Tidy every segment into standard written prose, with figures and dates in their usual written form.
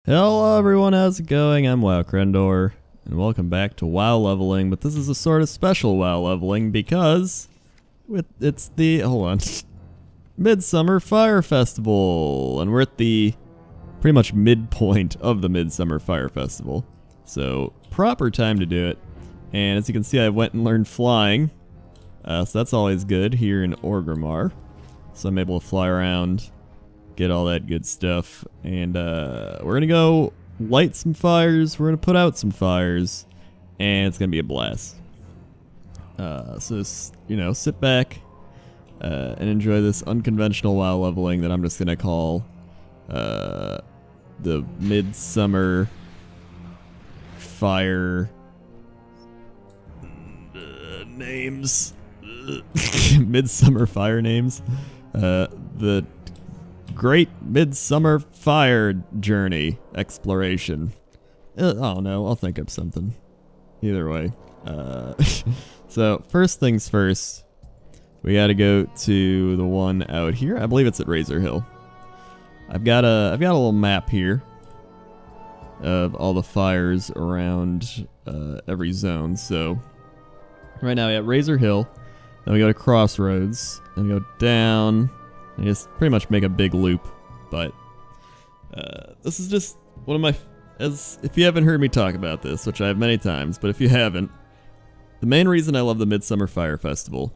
Hello everyone, how's it going? I'm WoWcrendor, and welcome back to WoW leveling, but this is a sort of special WoW leveling because it's the, Midsummer Fire Festival, and we're at the pretty much midpoint of the Midsummer Fire Festival. So, proper time to do it, and as you can see I went and learned flying, so that's always good here in Orgrimmar. So I'm able to fly around, get all that good stuff, and we're gonna go light some fires, we're gonna put out some fires, and it's gonna be a blast. So you know, sit back and enjoy this unconventional WoW leveling that I'm just gonna call the Midsummer Fire names. Midsummer Fire names. The Great Midsummer Fire Journey Exploration. Oh no, I'll think of something. Either way. So first things first, we gotta go to the one out here. I believe it's at Razor Hill. I've got a little map here of all the fires around every zone. So right now we have Razor Hill, then we go to Crossroads, and we go down. I just pretty much make a big loop, but this is just one of my, if you haven't heard me talk about this, which I have many times, but if you haven't, the main reason I love the Midsummer Fire Festival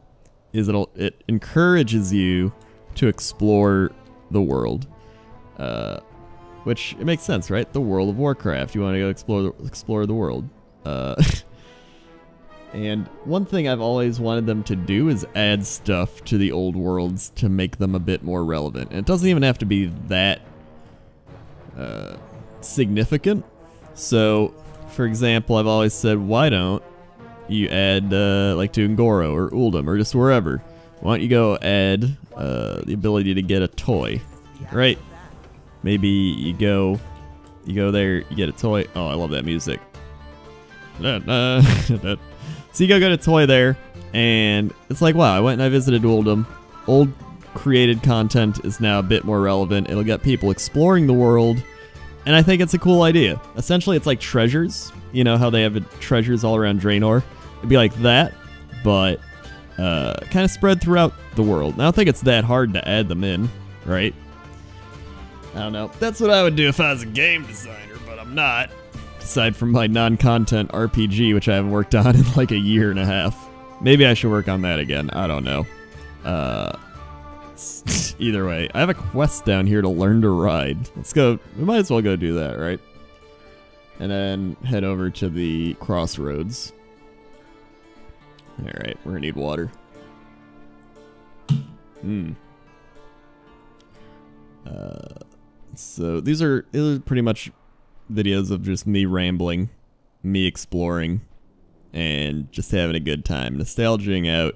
is it encourages you to explore the world, which it makes sense, right? The world of Warcraft. You want to go explore the world. And one thing I've always wanted them to do is add stuff to the old worlds to make them a bit more relevant. And it doesn't even have to be that significant. So, for example, I've always said, why don't you add, like to Ngoro or Uldum or just wherever. Why don't you go add the ability to get a toy, right? Maybe you go there, you get a toy. Oh, I love that music. So you go get a toy there, and it's like, wow, I went and I visited Uldum. Old created content is now a bit more relevant. It'll get people exploring the world, and I think it's a cool idea. Essentially, it's like treasures. You know how they have treasures all around Draenor? It'd be like that, but kind of spread throughout the world. And I don't think it's that hard to add them in, right? I don't know. That's what I would do if I was a game designer, but I'm not. Aside from my non-content RPG, which I haven't worked on in like a year and a half. Maybe I should work on that again. I don't know. Either way, I have a quest down here to learn to ride. Let's go. We might as well go do that, right? And then head over to the Crossroads. Alright, we're gonna need water. So these are pretty much videos of just me rambling, me exploring, and just having a good time, nostalging out,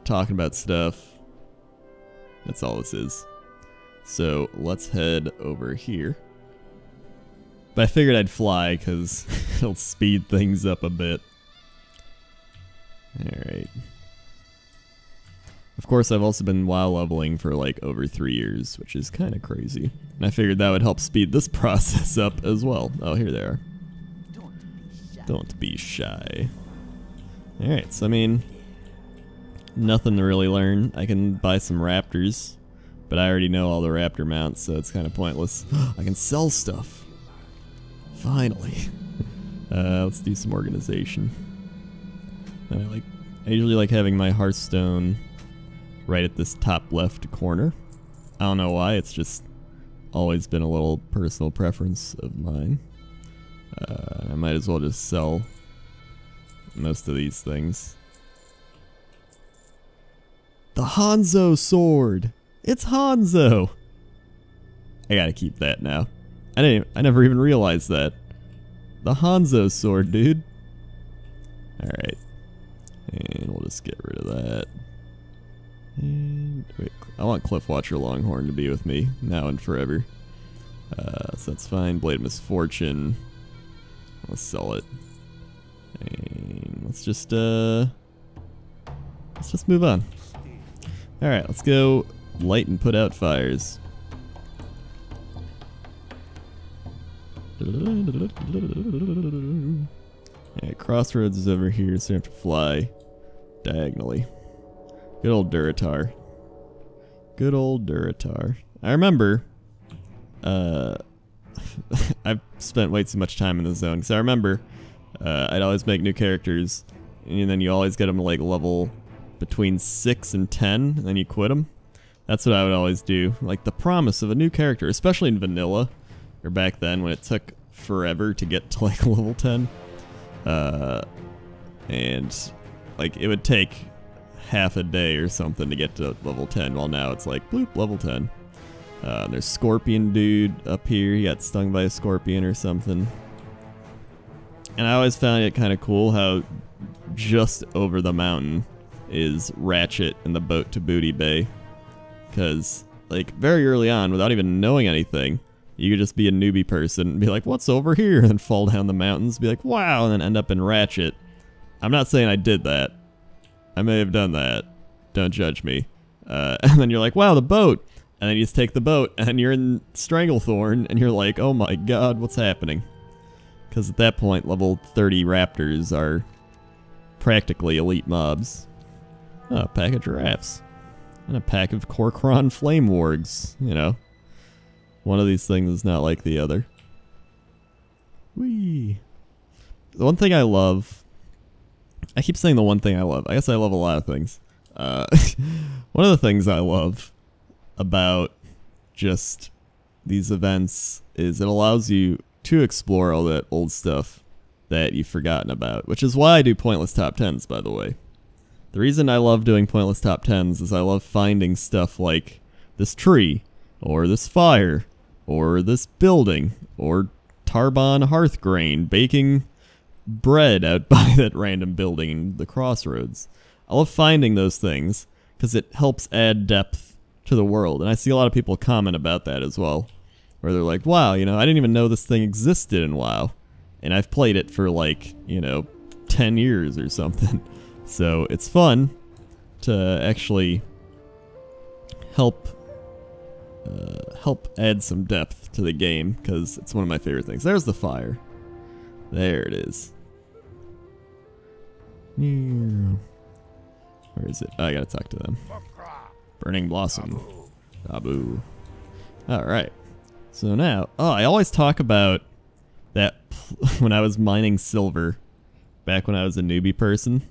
talking about stuff. That's all this is. So let's head over here. But I figured I'd fly because it'll speed things up a bit. Alright. Of course, I've also been WoW leveling for like over 3 years, which is kind of crazy. And I figured that would help speed this process up as well. Oh, here they are. Don't be shy. Alright, so I mean, nothing to really learn. I can buy some raptors, but I already know all the raptor mounts, so it's kind of pointless. I can sell stuff. Finally. Let's do some organization. I usually like having my Hearthstone right at this top left corner. I don't know why, it's just always been a little personal preference of mine. I might as well just sell most of these things. The Hanzo sword! It's Hanzo! I gotta keep that now. I never even realized that. The Hanzo sword, dude. Alright. And we'll just get rid of that. And wait, I want Cliffwatcher Longhorn to be with me now and forever. So that's fine. Blade of Misfortune. Let's sell it. And let's just move on. Alright, let's go light and put out fires. Alright, crossroads is over here, so you have to fly diagonally. Good old Duratar. Good old Duratar. I remember, I've spent way too much time in this zone, because I remember I'd always make new characters, and then you always get them to like level between 6 and 10, and then you quit them. That's what I would always do. Like the promise of a new character, especially in vanilla, or back then when it took forever to get to like level 10. And like it would take half a day or something to get to level 10, while now it's like bloop, level 10. There's Scorpion dude up here. He got stung by a scorpion or something. And I always found it kind of cool how just over the mountain is Ratchet in the boat to Booty Bay. Because, like, very early on, without even knowing anything, you could just be a newbie person and be like, what's over here? And then fall down the mountains, be like, wow, and then end up in Ratchet. I'm not saying I did that. I may have done that. Don't judge me. And then you're like, wow, the boat. And then you just take the boat, and you're in Stranglethorn, and you're like, oh my god, what's happening? Because at that point, level 30 raptors are practically elite mobs. Oh, a pack of giraffes. And a pack of Korkron flame wargs, you know. One of these things is not like the other. Whee! The one thing I love... I keep saying the one thing I love. I guess I love a lot of things. One of the things I love about just these events is it allows you to explore all that old stuff that you've forgotten about, which is why I do pointless top 10s, by the way. The reason I love doing pointless top 10s is I love finding stuff like this tree, or this fire, or this building, or Tarbon Hearthgrain baking bread out by that random building in the crossroads. I love finding those things because it helps add depth to the world, and I see a lot of people comment about that as well, where they're like, wow, you know, I didn't even know this thing existed in WoW, and I've played it for like, you know, 10 years or something. So it's fun to actually help add some depth to the game, because it's one of my favorite things. There's the fire. There it is. Where is it? Oh, I gotta talk to them. Burning Blossom. Abu. Alright. So now, I always talk about that when I was mining silver, back when I was a newbie person,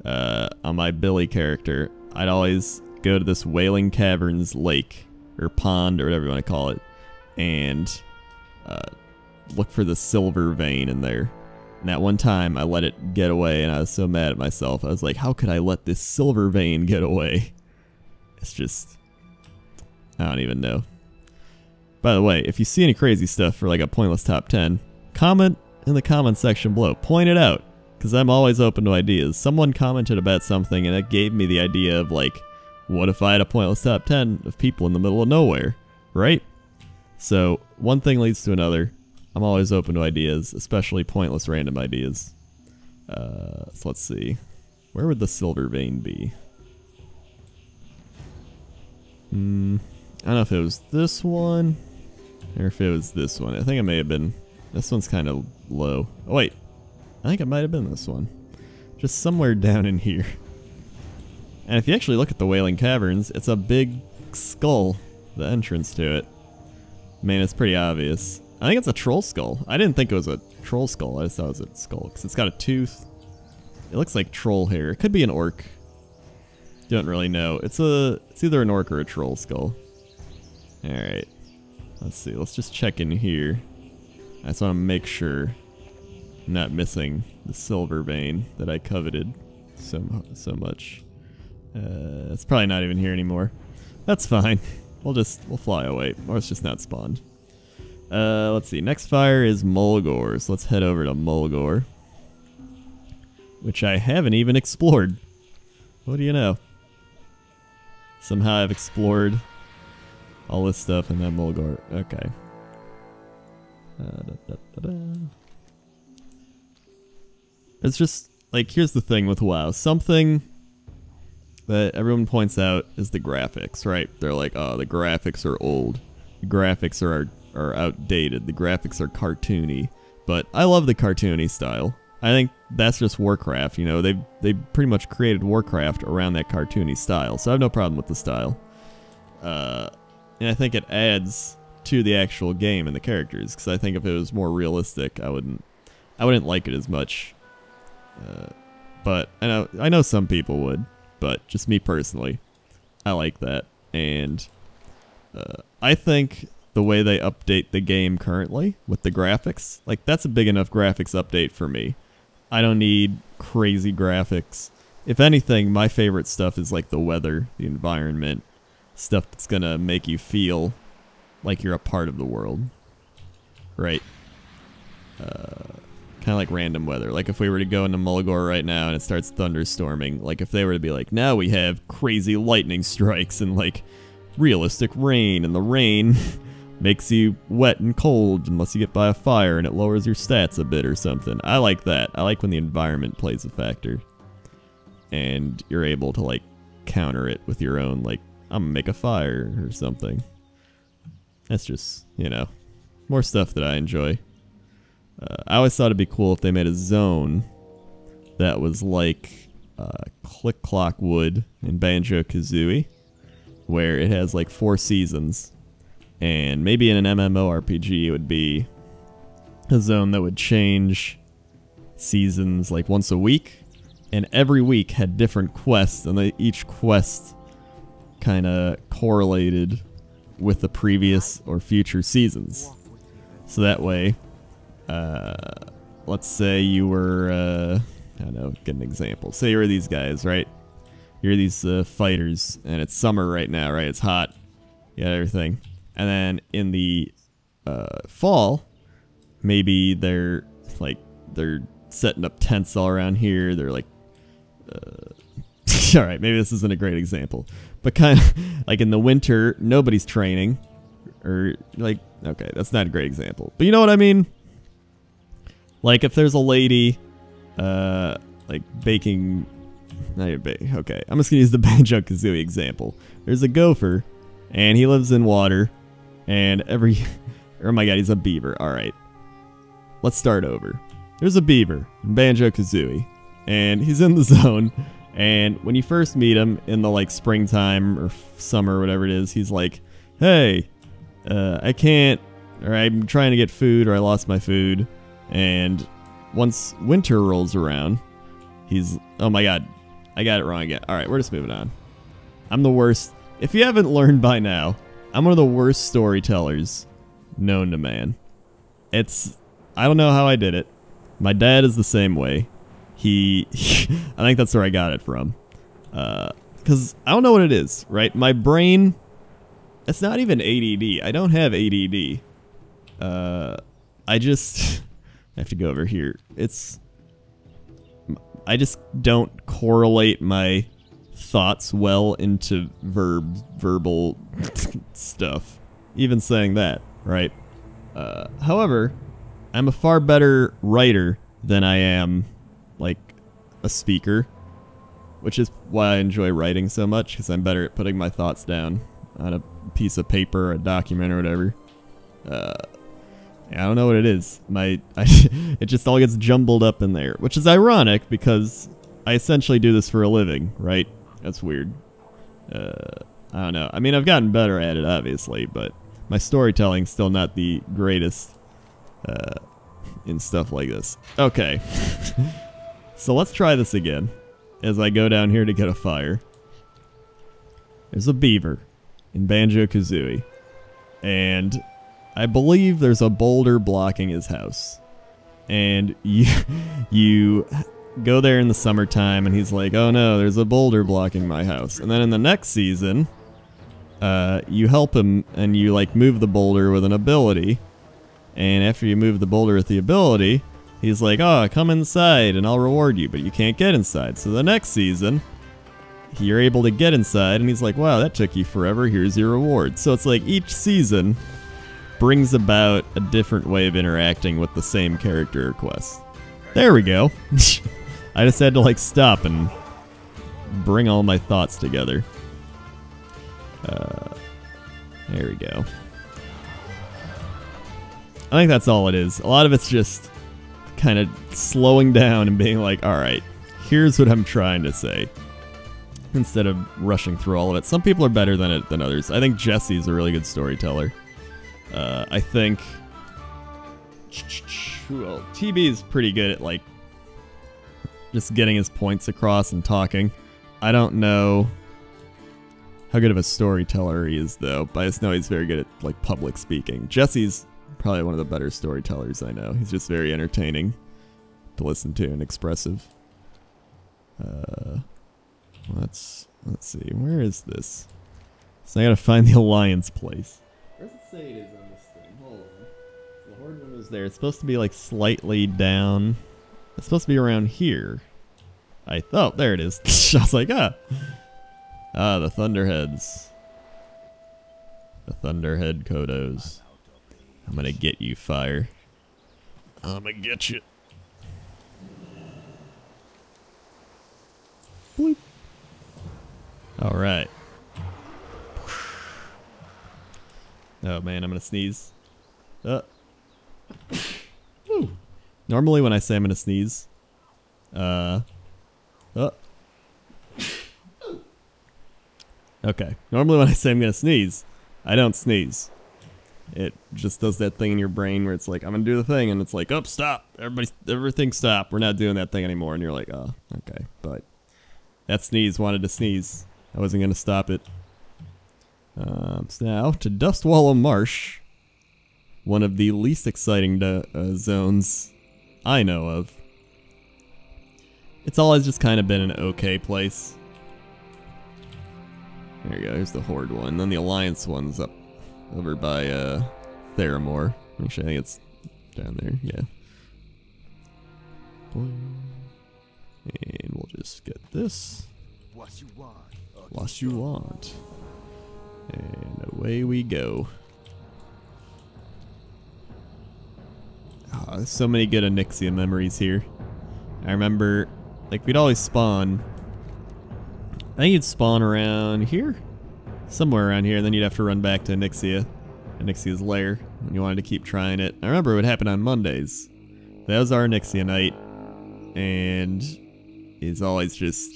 on my Billy character, I'd always go to this Wailing Caverns lake, or pond, or whatever you want to call it, and look for the silver vein in there. And that one time, I let it get away, and I was so mad at myself. I was like, how could I let this silver vein get away? It's just... I don't even know. By the way, if you see any crazy stuff for like a pointless top 10, comment in the comment section below. Point it out, because I'm always open to ideas. Someone commented about something, and it gave me the idea of like, what if I had a pointless top 10 of people in the middle of nowhere, right? So, one thing leads to another. I'm always open to ideas, especially pointless random ideas. So let's see. Where would the silver vein be? I don't know if it was this one, or if it was this one. I think it may have been... This one's kind of low. Oh wait, I think it might have been this one. Just somewhere down in here. And if you actually look at the Wailing Caverns, it's a big skull, the entrance to it. I mean, it's pretty obvious. I think it's a troll skull. I didn't think it was a troll skull. I just thought it was a skull, because it's got a tooth. It looks like troll hair. It could be an orc. Don't really know. It's either an orc or a troll skull. Alright. Let's see. Let's just check in here. I just want to make sure I'm not missing the silver vein that I coveted so much. It's probably not even here anymore. That's fine. We'll fly away. Or it's just not spawned. Let's see. Next fire is Mulgore. So let's head over to Mulgore, which I haven't even explored. What do you know? Somehow I've explored all this stuff in that Mulgore. Okay. It's just, like, here's the thing with WoW. Something that everyone points out is the graphics, right? They're like, oh, the graphics are old. The graphics are are outdated. The graphics are cartoony, but I love the cartoony style. I think that's just Warcraft. You know, they pretty much created Warcraft around that cartoony style, so I have no problem with the style. And I think it adds to the actual game and the characters, because I think if it was more realistic, I wouldn't like it as much. But I know some people would, but just me personally, I like that. And I think the way they update the game currently with the graphics, like, that's a big enough graphics update for me. I don't need crazy graphics. If anything, my favorite stuff is like the weather, the environment, stuff that's gonna make you feel like you're a part of the world, right? Kind of like random weather. Like if we were to go into Mulgore right now and it starts thunderstorming, like if they were to be like, now we have crazy lightning strikes and like realistic rain, and the rain makes you wet and cold unless you get by a fire and it lowers your stats a bit or something. I like that. I like when the environment plays a factor and you're able to like counter it with your own, like, I'm gonna make a fire or something. That's just, you know, more stuff that I enjoy. I always thought it'd be cool if they made a zone that was like Click Clock Wood in Banjo-Kazooie, where it has like 4 seasons. And maybe in an MMORPG it would be a zone that would change seasons like once a week, and every week had different quests, and each quest kind of correlated with the previous or future seasons. So that way, let's say you were, I don't know, get an example. Say you were these guys, right? You're these fighters, and it's summer right now, right? It's hot, you got everything. And then in the fall, maybe they're setting up tents all around here. They're like, all right, maybe this isn't a great example, but kind of like in the winter, nobody's training, or like, okay, that's not a great example, but you know what I mean? Like if there's a lady, like baking, okay, I'm just gonna use the Banjo-Kazooie example. There's a gopher, and he lives in water, and oh my god, he's a beaver. All right, let's start over. There's a beaver in Banjo-Kazooie, and he's in the zone. And when you first meet him in the like springtime or summer or whatever it is, he's like, hey, I can't, or I'm trying to get food, or I lost my food. And once winter rolls around, he's, oh my god, I got it wrong again. All right, we're just moving on. I'm the worst. If you haven't learned by now, I'm one of the worst storytellers known to man. I don't know how I did it. My dad is the same way. I think that's where I got it from. Because I don't know what it is, right? My brain, it's not even ADD. I don't have ADD. I just I have to go over here. I just don't correlate my thoughts well into verbal stuff. Even saying that, right? However, I'm a far better writer than I am like a speaker, which is why I enjoy writing so much, because I'm better at putting my thoughts down on a piece of paper, a document, or whatever. I don't know what it is. It just all gets jumbled up in there, which is ironic because I essentially do this for a living, right? That's weird. I don't know. I mean, I've gotten better at it, obviously, but my storytelling's still not the greatest in stuff like this. Okay. So let's try this again as I go down here to get a fire. There's a beaver in Banjo-Kazooie, and I believe there's a boulder blocking his house. And you go there in the summertime, and he's like, oh no, there's a boulder blocking my house. And then in the next season, you help him, and you like move the boulder with an ability. And after you move the boulder with the ability, he's like, oh, come inside and I'll reward you, but you can't get inside. So the next season, you're able to get inside, and he's like, wow, that took you forever, here's your reward. So it's like each season brings about a different way of interacting with the same character or quest. There we go. I just had to like stop and bring all my thoughts together. There we go. I think that's all it is. A lot of it's just kind of slowing down and being like, all right, here's what I'm trying to say, instead of rushing through all of it. Some people are better than it than others. I think Jesse's a really good storyteller. I think well, TB is pretty good at like just getting his points across and talking. I don't know how good of a storyteller he is though, but I just know he's very good at like public speaking. Jesse's probably one of the better storytellers I know. He's just very entertaining to listen to and expressive. Let's see, where is this? So I gotta find the Alliance place. Where does it say it is on this thing? Hold on. The Horde one was there. It's supposed to be like slightly down. It's supposed to be around here. Oh, there it is. I was like, the Thunderheads. The Thunderhead Kodos. I'm gonna get you, Fire. I'm gonna get you. Bloop. Alright. Oh man, I'm gonna sneeze. Woo. Normally when I say I'm gonna sneeze, okay. Normally when I say I'm gonna sneeze, I don't sneeze. It just does that thing in your brain where it's like, I'm gonna do the thing, and it's like, oh, stop. Everything stop. We're not doing that thing anymore. And you're like, oh, okay. But that sneeze wanted to sneeze. I wasn't gonna stop it. So now to Dustwallow Marsh, one of the least exciting zones I know of. It's always just kind of been an okay place. There you go, here's the Horde one. Then the Alliance one's up over by Theramore. Actually, I think it's down there, yeah. And we'll just get this. What you want. And away we go. Oh, there's so many good Onyxia memories here. I remember, like, we'd always spawn. I think you'd spawn around here? Somewhere around here, and then you'd have to run back to Onyxia's lair, when you wanted to keep trying it. I remember it would happen on Mondays. That was our Onyxia night, and it's always just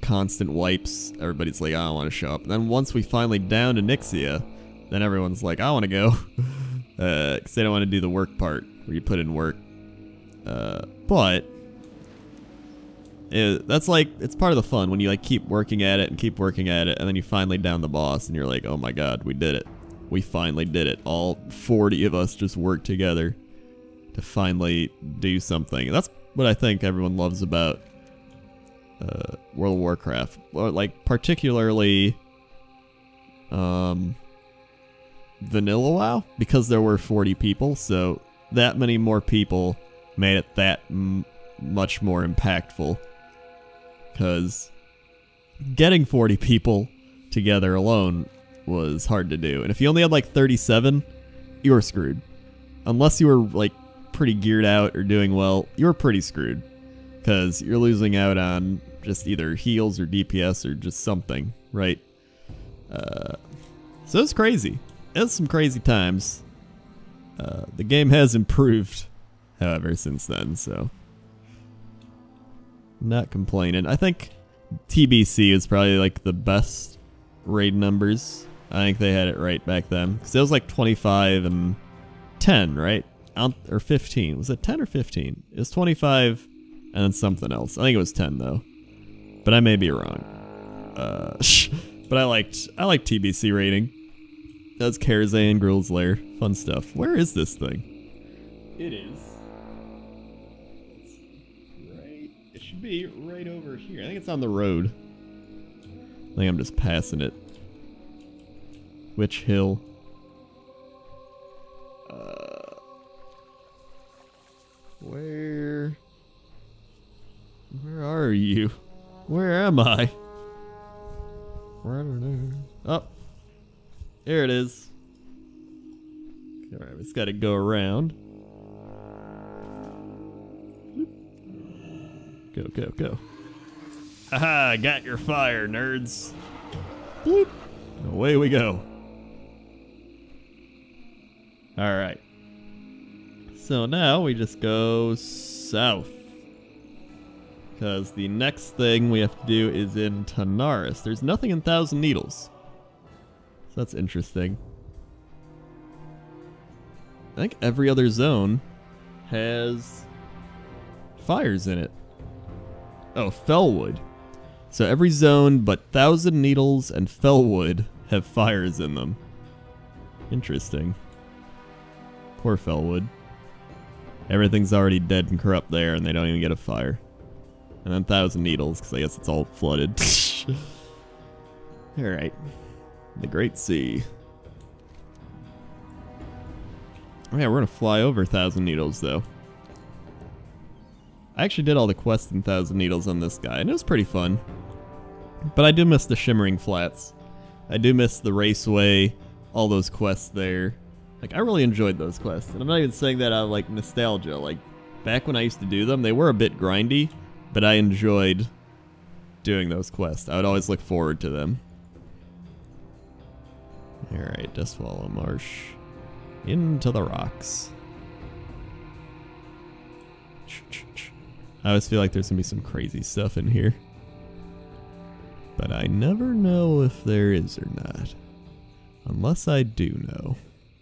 constant wipes. Everybody's like, I don't want to show up. And then once we finally downed Onyxia, then everyone's like, I want to go. Because they don't want to do the work part, where you put in work. But that's like, it's part of the fun when you like keep working at it and keep working at it, and then you finally down the boss and you're like, oh my god, we did it. We finally did it. All 40 of us just worked together to finally do something. And that's what I think everyone loves about World of Warcraft. Like, particularly vanilla WoW, because there were 40 people, so that many more people made it that much more impactful. Because getting 40 people together alone was hard to do. And if you only had like 37, you were screwed. Unless you were like pretty geared out or doing well, you were pretty screwed. Because you're losing out on just either heals or DPS or just something, right? So it's crazy. It's some crazy times. The game has improved, however, since then, so not complaining. I think TBC is probably like the best raid numbers. I think they had it right back then, because it was like 25 and 10, right? Or 15. Was it 10 or 15? It was 25 and then something else. I think it was 10 though, but I may be wrong. But I liked TBC rating. That's Karazhan, Grill's Lair. Fun stuff. Where is this thing? It is. It should be right over here. I think it's on the road. I think I'm just passing it. Which hill? Where are you? Where am I? Oh. Here it is. Alright, we just gotta go around. Go, go, go. Haha, I got your fire, nerds. Bloop. Away we go. Alright. So now we just go south. Because the next thing we have to do is in Tanaris. There's nothing in Thousand Needles. So that's interesting. I think every other zone has fires in it. Oh, Fellwood. So every zone but Thousand Needles and Fellwood have fires in them. Interesting. Poor Fellwood. Everything's already dead and corrupt there and they don't even get a fire. And then Thousand Needles, because I guess it's all flooded. Alright. The Great Sea. Oh yeah, we're gonna fly over Thousand Needles, though. I actually did all the quests in Thousand Needles on this guy, and it was pretty fun. But I do miss the Shimmering Flats. I do miss the Raceway, all those quests there. Like, I really enjoyed those quests. And I'm not even saying that out of, like, nostalgia. Like, back when I used to do them, they were a bit grindy. But I enjoyed doing those quests. I would always look forward to them. Alright, Dustwallow Marsh. Into the rocks. I always feel like there's going to be some crazy stuff in here. But I never know if there is or not. Unless I do know.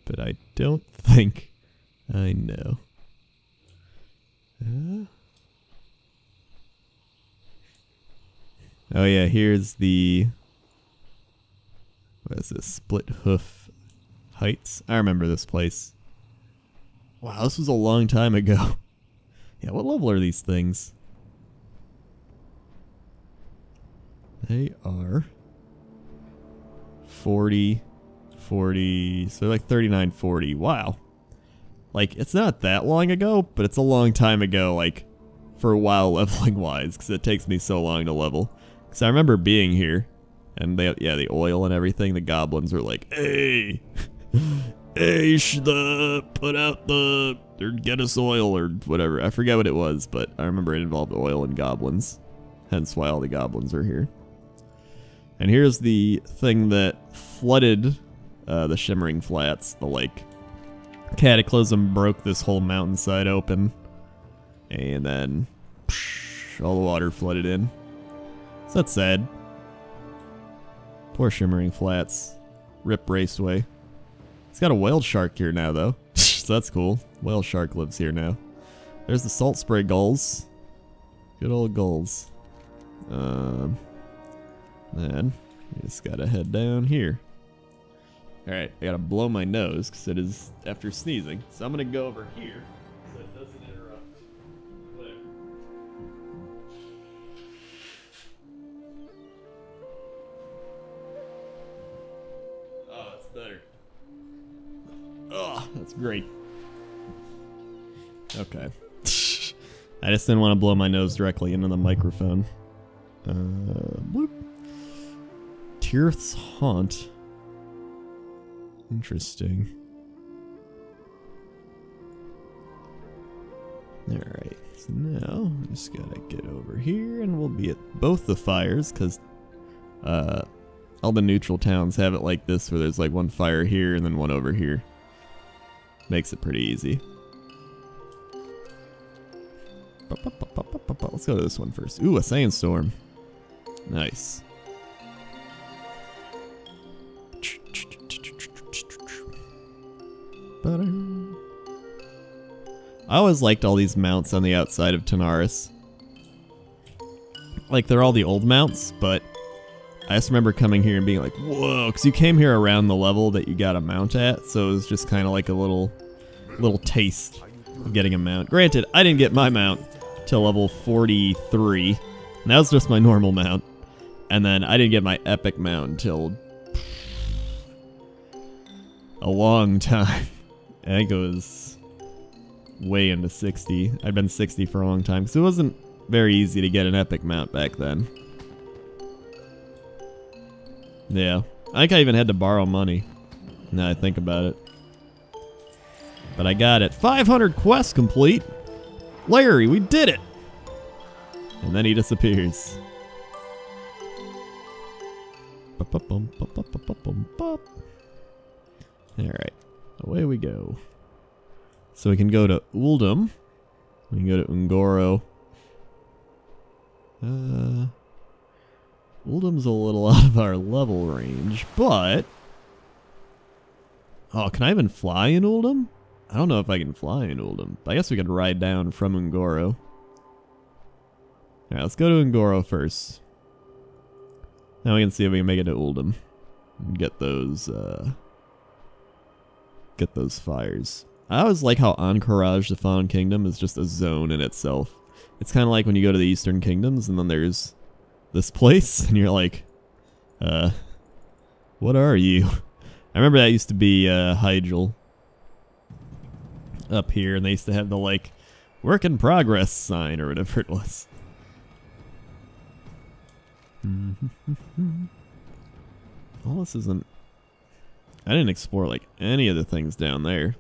But I don't think I know. Oh yeah, here's the... What is this? Split Hoof Heights? I remember this place. Wow, this was a long time ago. Yeah, what level are these things? They are 40, 40, so they're like 39, 40. Wow. Like, it's not that long ago, but it's a long time ago, like, for a while leveling-wise, because it takes me so long to level. Because I remember being here, and they, yeah, the oil and everything, the goblins were like, hey, hey, put out the, or get us oil, or whatever. I forget what it was, but I remember it involved oil and goblins. Hence why all the goblins are here. And here's the thing that flooded the Shimmering Flats, the, like, cataclysm broke this whole mountainside open. And then, all the water flooded in. So that's sad. Poor Shimmering Flats. Rip Raceway. It's got a whale shark here now, though. So that's cool. Whale shark lives here now. There's the salt spray gulls. Good old gulls. Then, we just gotta head down here. Alright, I gotta blow my nose, because it is after sneezing. So I'm gonna go over here, so it doesn't interrupt. Whatever. Oh, that's better. Oh, that's great. Okay. I just didn't want to blow my nose directly into the microphone. Bloop. Tirth's Haunt. Interesting. Alright, so now we just gotta get over here and we'll be at both the fires, because all the neutral towns have it like this, where there's like one fire here and then one over here. Makes it pretty easy. Let's go to this one first. Ooh, a sandstorm. Nice. I always liked all these mounts on the outside of Tanaris. Like, they're all the old mounts, but I just remember coming here and being like, whoa, because you came here around the level that you got a mount at, so it was just kind of like a little taste of getting a mount. Granted, I didn't get my mount till level 43, and that was just my normal mount. And then I didn't get my epic mount until a long time. I think it was way into 60. I'd been 60 for a long time, because it wasn't very easy to get an epic mount back then. Yeah, I think I even had to borrow money, now I think about it. But I got it. 500 quests complete! Larry, we did it! And then he disappears. Alright. away we go. So we can go to Uldum. We can go to Ungoro. Uldum's a little out of our level range, but... Oh, can I even fly in Uldum? I don't know if I can fly in Uldum, but I guess we could ride down from Ungoro. Alright, let's go to Ungoro first. Now we can see if we can make it to Uldum. And get those fires. I always like how Encourage the Fallen Kingdom is just a zone in itself. It's kind of like when you go to the Eastern Kingdoms and then there's this place and you're like, what are you? I remember that used to be Hyjal up here, and they used to have the like work in progress sign or whatever it was. All this isn't... I didn't explore like any of the things down there.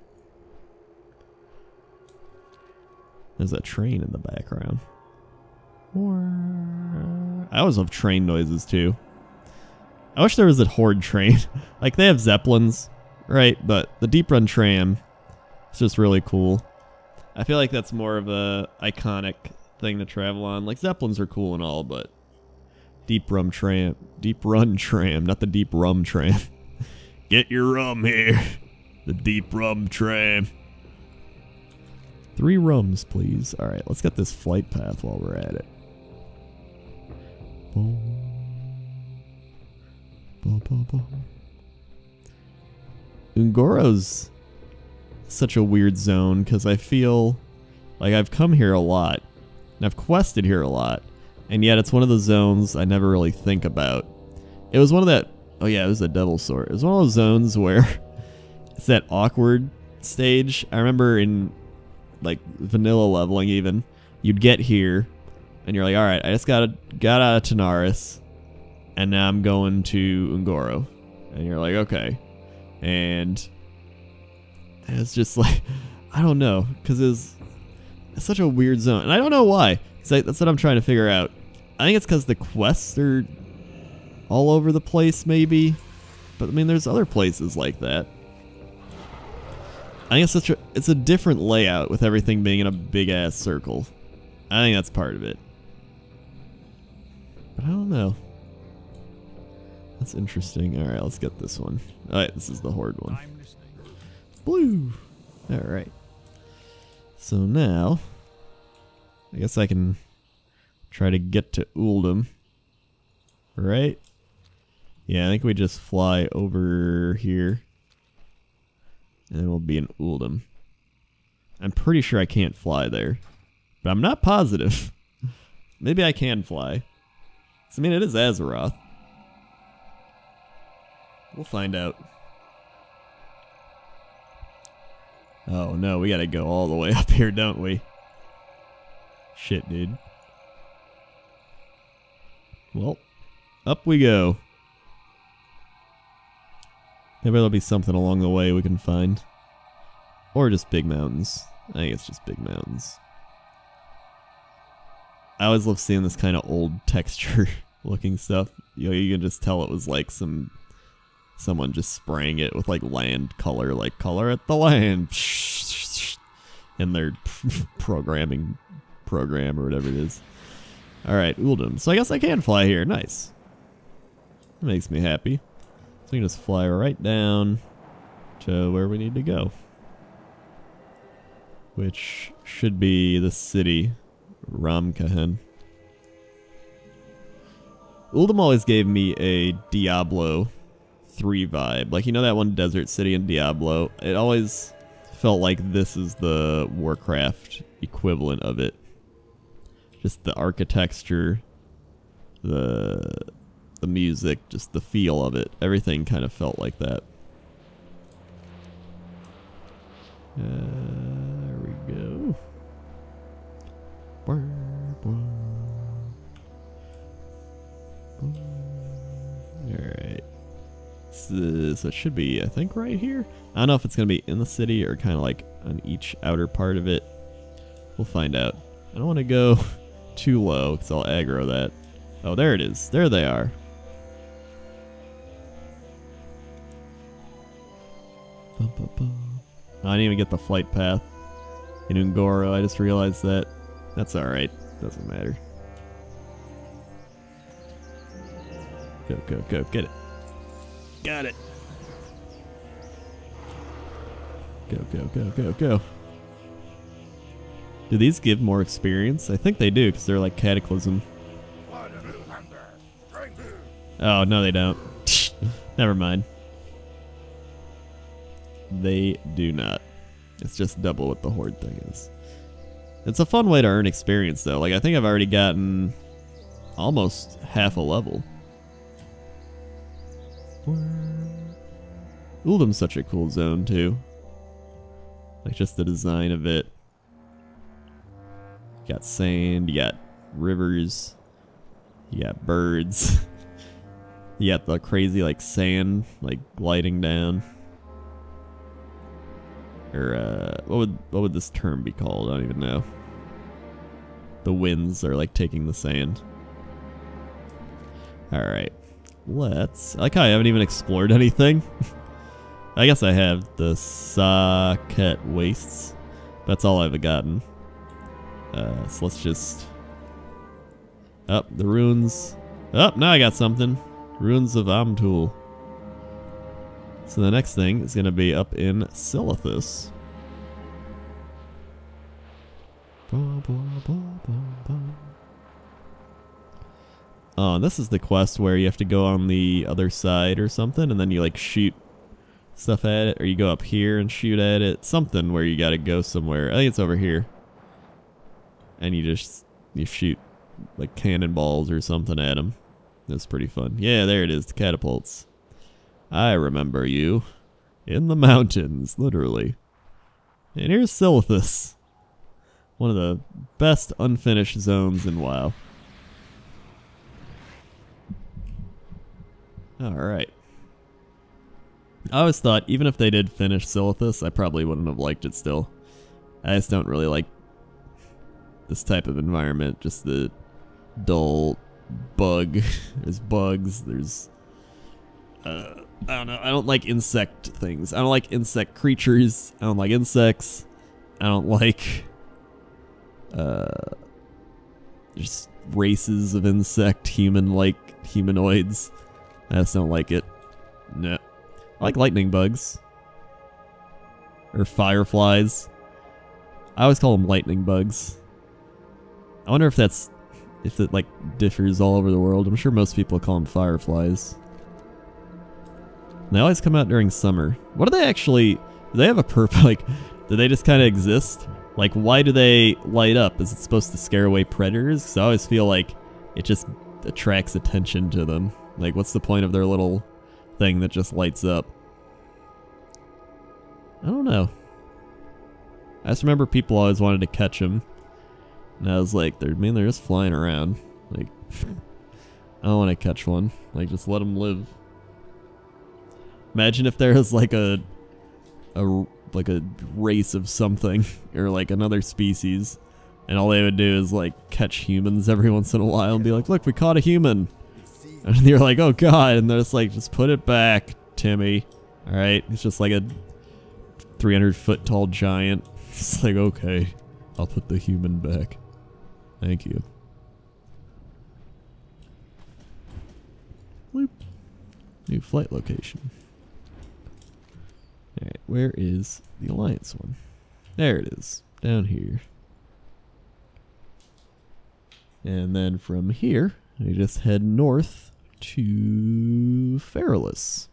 There's a train in the background. I always love train noises too. I wish there was a horde train. Like they have Zeppelins, right? But the Deep Run tram is just really cool. I feel like that's more of a iconic thing to travel on. Like Zeppelins are cool and all, but Deep Run tram, not the Deep Rum tram. Get your rum here. The Deep Rum tram. 3 rums, please. All right, let's get this flight path while we're at it. Ungoro's such a weird zone because I feel like I've come here a lot and I've quested here a lot, and yet it's one of the zones I never really think about. It was one of that... Oh yeah, it was a Devil Sword. It was one of those zones where it's that awkward stage. I remember in like vanilla leveling even, you'd get here and you're like, all right, I just got out of Tanaris and now I'm going to Ungoro. And you're like, okay. And it's just like, I don't know, because it's such a weird zone. And I don't know why. That's what I'm trying to figure out. I think it's because the quests are all over the place, maybe. But I mean, there's other places like that. I think it's a different layout with everything being in a big ass circle. I think that's part of it. But I don't know. That's interesting. Alright, let's get this one. Alright, this is the Horde one. Blue! Alright. So now, I guess I can try to get to Uldum. Right? Yeah, I think we just fly over here. And then we'll be in Uldum. I'm pretty sure I can't fly there. But I'm not positive. Maybe I can fly. So, I mean, it is Azeroth. We'll find out. Oh no, we gotta go all the way up here, don't we? Shit, dude. Well, up we go. Maybe there'll be something along the way we can find. Or just big mountains. I think it's just big mountains. I always love seeing this kind of old texture looking stuff. You know, you can just tell it was like someone just spraying it with like land color, like color at the land in their programming program or whatever it is. Alright, Uldum. So I guess I can fly here. Nice. That makes me happy. So we can just fly right down to where we need to go. Which should be the city, Ramkahen. Uldum always gave me a Diablo 3 vibe. Like, you know that one desert city in Diablo? It always felt like this is the Warcraft equivalent of it. Just the architecture, the music, just the feel of it. Everything kind of felt like that. There we go. Alright. So it should be, I think, right here. I don't know if it's going to be in the city or kind of like on each outer part of it. We'll find out. I don't want to go too low because I'll aggro that. Oh, there it is. There they are. Oh, I didn't even get the flight path in Ungoro. I just realized that. That's alright. Doesn't matter. Go, go, go. Get it. Got it. Go, go, go, go, go. Do these give more experience? I think they do, because they're like Cataclysm. Oh, no they don't. Never mind. They do not. It's just double what the Horde thing is. It's a fun way to earn experience, though. Like, I think I've already gotten almost half a level. Uldum's such a cool zone, too. Like, just the design of it. You got sand, you got rivers, you got birds. You got the crazy, like, sand, like, gliding down. Or, what would this term be called? I don't even know. The winds are, like, taking the sand. Alright. Let's... I like how I haven't even explored anything. I guess I have the Saket Wastes. That's all I've gotten. So let's just... Oh, the ruins. Oh, now I got something. Ruins of Amtul. So the next thing is going to be up in Silithus. Oh, and this is the quest where you have to go on the other side or something, and then you like shoot stuff at it, or you go up here and shoot at it. Something where you got to go somewhere. I think it's over here. And you shoot like cannonballs or something at them. That's pretty fun. Yeah, there it is, the catapults. I remember you. In the mountains, literally. And here's Silithus. One of the best unfinished zones in WoW. Alright. I always thought, even if they did finish Silithus, I probably wouldn't have liked it still. I just don't really like this type of environment. Just the dull bug. There's bugs, there's... I don't know, I don't like insect things. I don't like insect creatures. I don't like insects. I don't like... just races of insect, human-like humanoids. I just don't like it. No. I like lightning bugs. Or fireflies. I always call them lightning bugs. I wonder if it like differs all over the world. I'm sure most people call them fireflies. And they always come out during summer. What do they actually... Do they have a purpose? Like, do they just kind of exist? Like, why do they light up? Is it supposed to scare away predators? Because I always feel like it just attracts attention to them. Like, what's the point of their little thing that just lights up? I don't know. I just remember people always wanted to catch them. And I was like, they're just flying around. Like, I don't want to catch one. Like, just let them live. Imagine if there was like a race of something, or like another species, and all they would do is like catch humans every once in a while and be like, look, we caught a human. And you're like, oh god, and they're just like, just put it back, Timmy. Alright, it's just like a 300-foot tall giant. It's like, okay, I'll put the human back. Thank you. Bloop. New flight location. Alright, where is the Alliance one? There it is, down here. And then from here, we just head north to Feralus.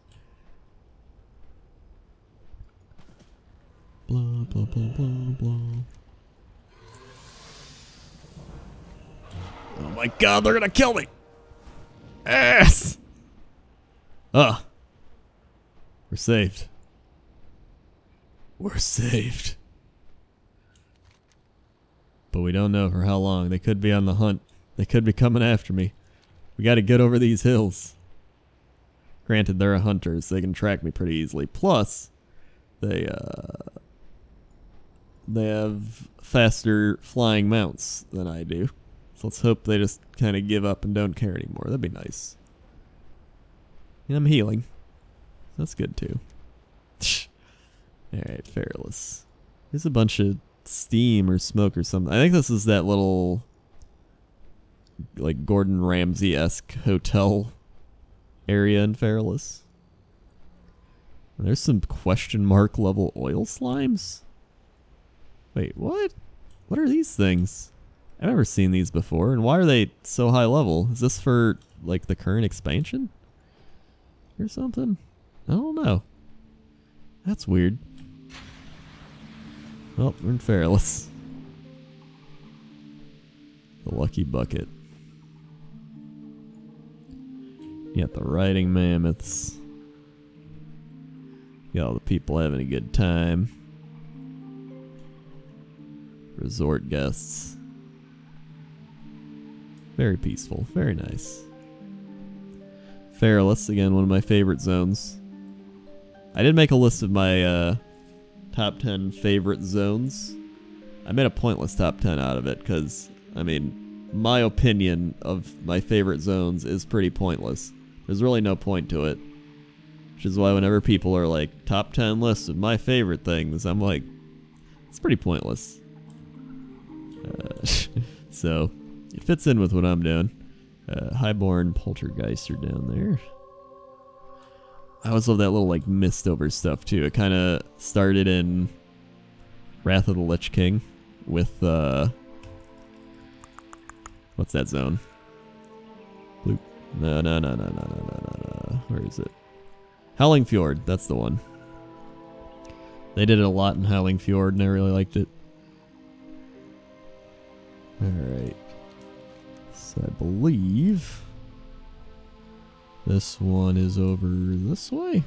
Blah, blah, blah, blah, blah. Oh my god, they're gonna kill me! Yes! Ah. We're saved. We're saved. But we don't know for how long. They could be on the hunt. They could be coming after me. We gotta get over these hills. Granted, they're a hunter, so they can track me pretty easily. Plus, they have faster flying mounts than I do. So let's hope they just kind of give up and don't care anymore. That'd be nice. And I'm healing. That's good too. Alright, Fairless. There's a bunch of steam or smoke or something. I think this is that little, like, Gordon Ramsay-esque hotel area in Fairless. There's some question mark level oil slimes? Wait, what? What are these things? I've never seen these before, and why are they so high level? Is this for, like, the current expansion? Or something? I don't know. That's weird. Well, we're in Fairless. The Lucky Bucket. You got the riding mammoths. You got all the people having a good time. Resort guests. Very peaceful. Very nice. Fairless, again, one of my favorite zones. I did make a list of my top 10 favorite zones. I made a pointless top 10 out of it because, I mean, my opinion of my favorite zones is pretty pointless. There's really no point to it. Which is why whenever people are like, top 10 lists of my favorite things, I'm like, it's pretty pointless. So, it fits in with what I'm doing. Highborn Poltergeist are down there. I always love that little like mist over stuff too. It kind of started in Wrath of the Lich King with what's that zone? Blue. No. Where is it? Howling Fjord. That's the one. They did it a lot in Howling Fjord, and I really liked it. All right. So I believe this one is over this way.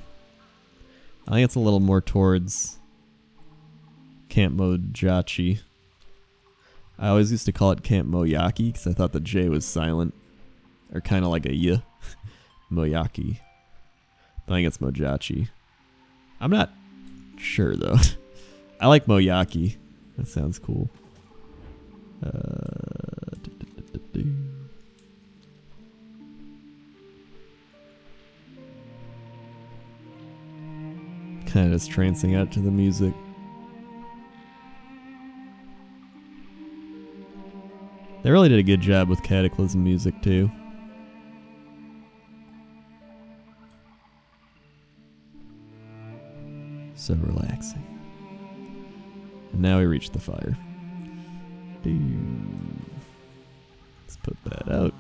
I think it's a little more towards Camp Mojachi. I always used to call it Camp Moyaki because I thought the J was silent. Or kind of like a Y. Moyaki. I think it's Mojachi. I'm not sure though. I like Moyaki. That sounds cool. Kind of just trancing out to the music. They really did a good job with Cataclysm music too. So relaxing. And now we reach the fire. Let's put that out.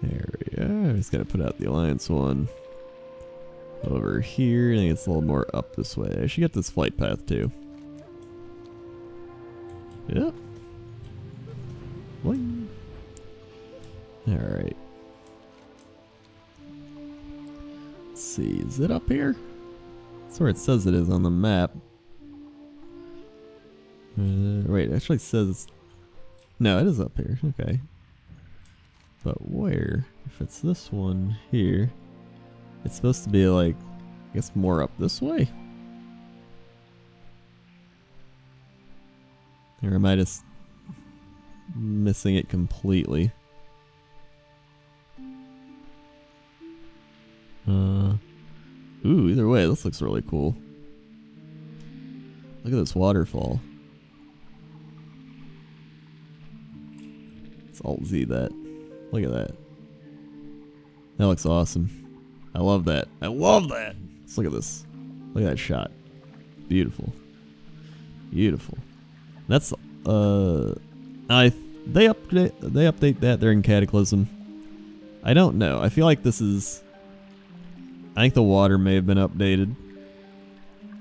There we are. Just gotta put out the Alliance one. Over here. I think it's a little more up this way. I should get this flight path too. Yep. Boing. Alright. Let's see. Is it up here? That's where it says it is on the map. Wait, it actually says... No, it is up here. Okay. But where? If it's this one here, it's supposed to be like, I guess more up this way? Or am I just missing it completely? Ooh, either way, this looks really cool. Look at this waterfall. Let's Alt-Z that. Look at that. That looks awesome. I love that. I love that! Let's look at this. Look at that shot. Beautiful. Beautiful. That's, they update that during Cataclysm. I don't know. I feel like this is... I think the water may have been updated.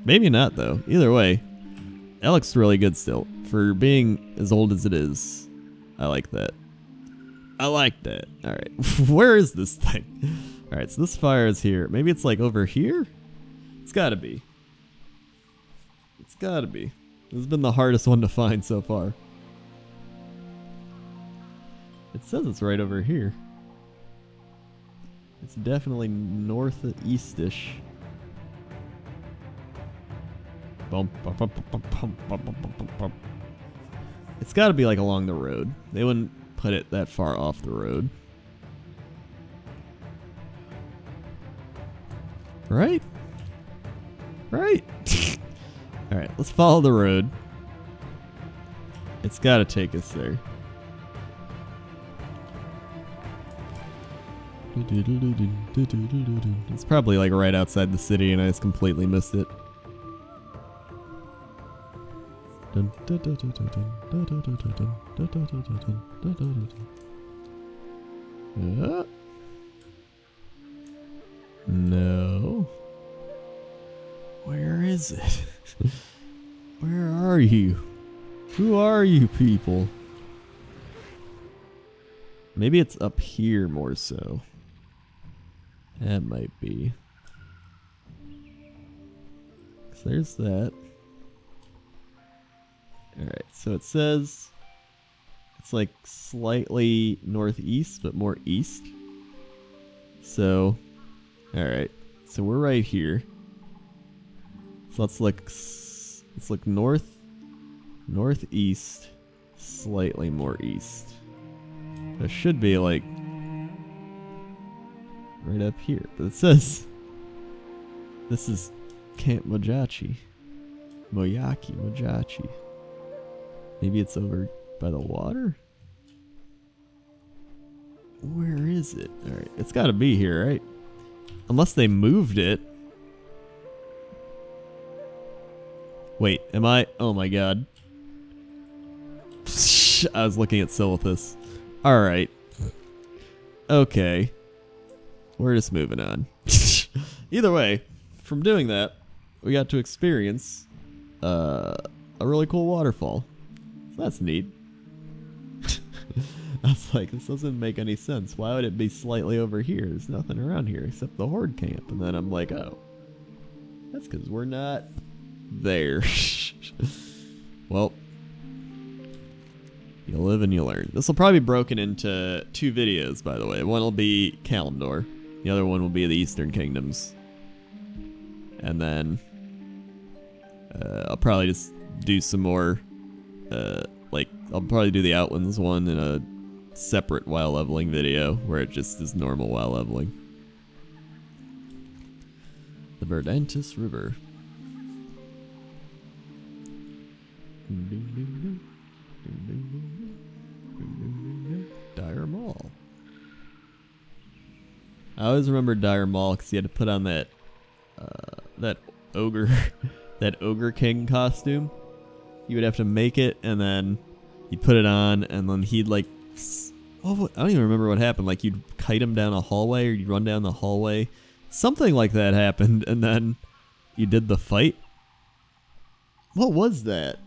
Maybe not, though. Either way, that looks really good still. For being as old as it is, I like that. I like that. Alright, where is this thing? Alright, so this fire is here. Maybe it's like over here? It's gotta be. It's gotta be. This has been the hardest one to find so far. It says it's right over here. It's definitely northeast-ish. It's gotta be like along the road. They wouldn't put it that far off the road. Right? Right? Alright, let's follow the road. It's gotta take us there. It's probably like right outside the city and I just completely missed it. No. Where is it? Where are you? Who are you people? Maybe it's up here more so. That might be. 'Cause there's that. Alright, so it says it's like slightly northeast, but more east. So, alright, so we're right here. So let's look northeast, slightly more east. There should be like right up here, but it says this is Camp Mojachi. Mojachi. Maybe it's over by the water? Where is it? Alright, it's gotta be here, right? Unless they moved it. Wait, am I? Oh my god. I was looking at Silithus. Alright. Okay. We're just moving on. Either way, from doing that, we got to experience a really cool waterfall. So that's neat. I was like, this doesn't make any sense. Why would it be slightly over here? There's nothing around here except the Horde camp. And then I'm like, oh, that's because we're not there. Well, you live and you learn. This will probably be broken into 2 videos, by the way. One will be Kalimdor. The other one will be the Eastern Kingdoms. And then I'll probably just do some more, like, I'll probably do the Outlands one in a separate WoW leveling video where it just is normal WoW leveling. The Verdantis River. Dire Maul. I always remember Dire Maul because he had to put on that that ogre that ogre king costume. You would have to make it and then you'd put it on and then he'd like, oh, I don't even remember what happened. Like you'd kite him down a hallway or you'd run down the hallway. Something like that happened and then you did the fight. What was that?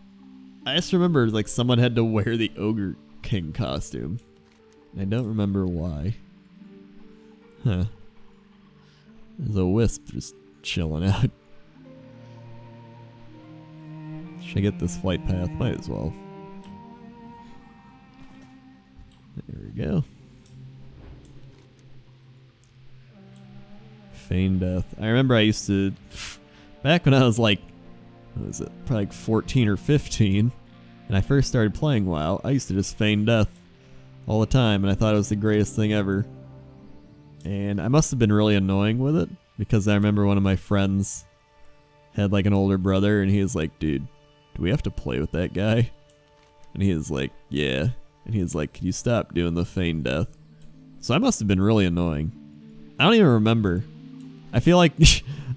I just remember like someone had to wear the ogre king costume. I don't remember why. Huh. There's a wisp just chilling out. Should I get this flight path? Might as well. There we go. Feign death. I remember I used to, back when I was like, what was it? Probably like 14 or 15, and I first started playing WoW, I used to just feign death all the time, and I thought it was the greatest thing ever. And I must have been really annoying with it, because I remember one of my friends had like an older brother, and he was like, dude, do we have to play with that guy? And he was like, yeah. And he was like, can you stop doing the feign death? So I must have been really annoying. I don't even remember. I feel like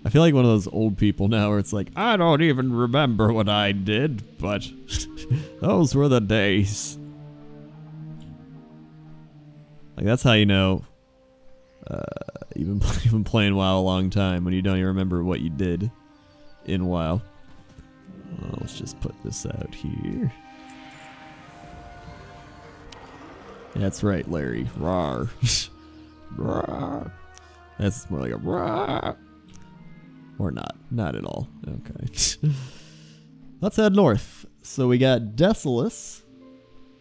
I feel like one of those old people now where it's like, I don't even remember what I did, but those were the days. Like that's how you know you've been playing WoW a long time, when you don't even remember what you did in WoW. Well, let's just put this out here. That's right, Larry. Rawr. Rawr. That's more like a rawr. Or not. Not at all. Okay. Let's head north. So we got Desolus,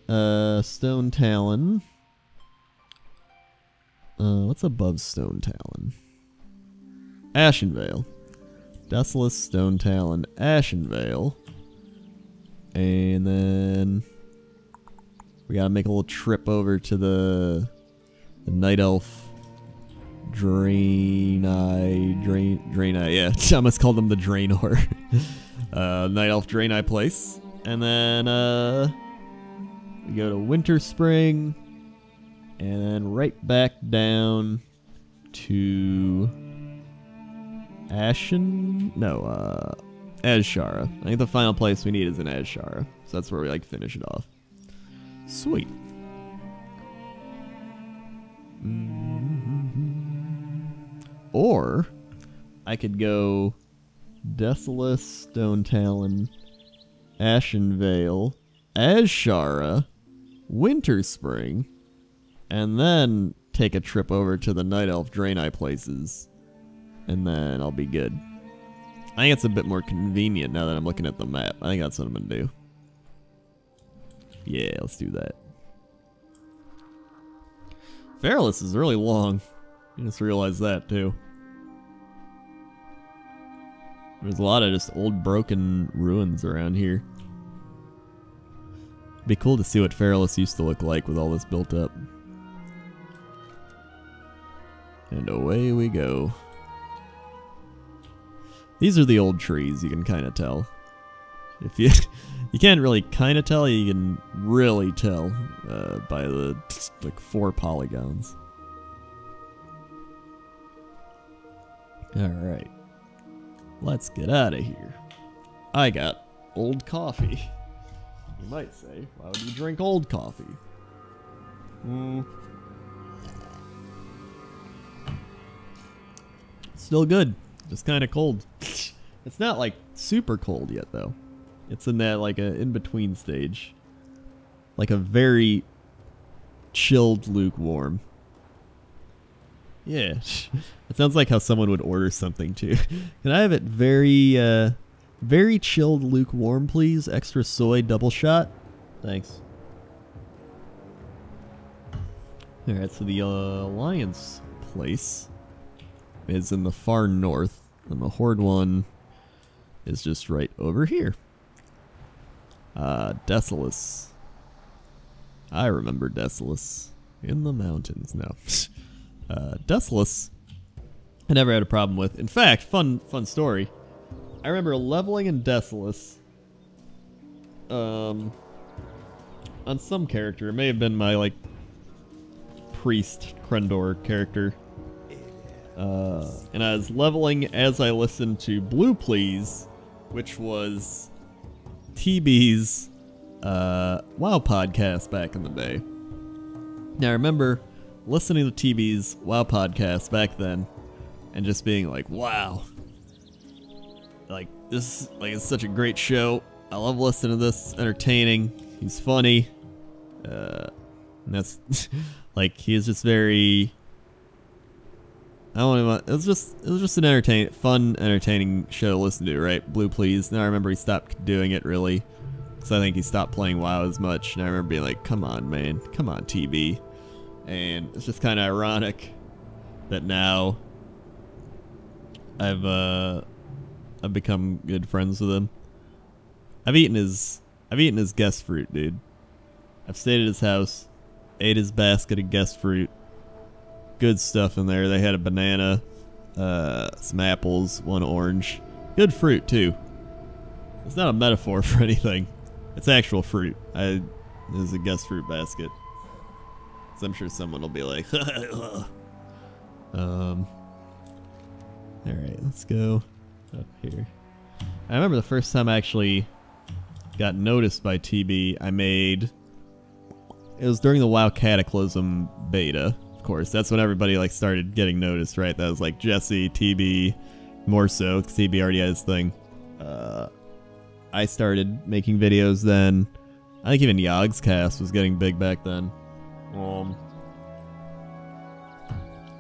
Stone Talon. What's above Stone Talon? Ashenvale. Desolus, Stone Talon, Ashenvale. And then We gotta make a little trip over to the Night Elf Draenei, yeah, I almost called them the Draenor. Night Elf Draenei place. And then we go to Winter Spring, and then right back down to Azshara. I think the final place we need is in Azshara, so that's where we like finish it off. Sweet. Or I could go Desolus, Stone Talon, Ashenvale, Azshara, Winter Spring, and then take a trip over to the Night Elf Draenei places, and then I'll be good. I think it's a bit more convenient now that I'm looking at the map. I think that's what I'm gonna do. Yeah, let's do that. Feralus is really long. I just realized that too. There's a lot of just old broken ruins around here. It'd be cool to see what Feralus used to look like with all this built up. And away we go. These are the old trees, you can kind of tell. If you can't really kind of tell, you can really tell by the like 4 polygons. All right, let's get out of here. I got old coffee. You might say, why would you drink old coffee? Still good, just kind of cold. It's not like super cold yet though. It's in that like a in-between stage. Like a very chilled lukewarm. Yeah. It sounds like how someone would order something too. Can I have it very very chilled lukewarm, please? Extra soy double shot? Thanks. Alright, so the Alliance place is in the far north, and the Horde one is just right over here. Desolus. I remember Desolus. In the mountains. No. Desolus I never had a problem with. In fact, fun story. I remember leveling in Desolus on some character. It may have been my like priest Crendor character. And I was leveling as I listened to Blue Please, which was TB's WoW podcast back in the day. Now I remember listening to TB's WoW podcast back then and just being like, wow, like this, like it's such a great show. I love listening to this. It's entertaining. He's funny. And that's like he is just very. I don't even. It was just an entertaining show to listen to, right? Blue Please. Now I remember he stopped doing it really, so I think he stopped playing WoW as much. And I remember being like, "Come on, man, come on, TB." And it's just kind of ironic that now I've become good friends with him. I've eaten his guest fruit, dude. I've stayed at his house, ate his basket of guest fruit. Good stuff in there. They had a banana, some apples, one orange. Good fruit too. It's not a metaphor for anything. It's actual fruit. It was a guest fruit basket. So I'm sure someone will be like, Alright, let's go up here. I remember the first time I actually got noticed by TB, it was during the WoW Cataclysm beta, of course. That's when everybody like started getting noticed, right? That was like Jesse, TB, more so, because TB already had his thing. I started making videos then. I think even Yogg's cast was getting big back then.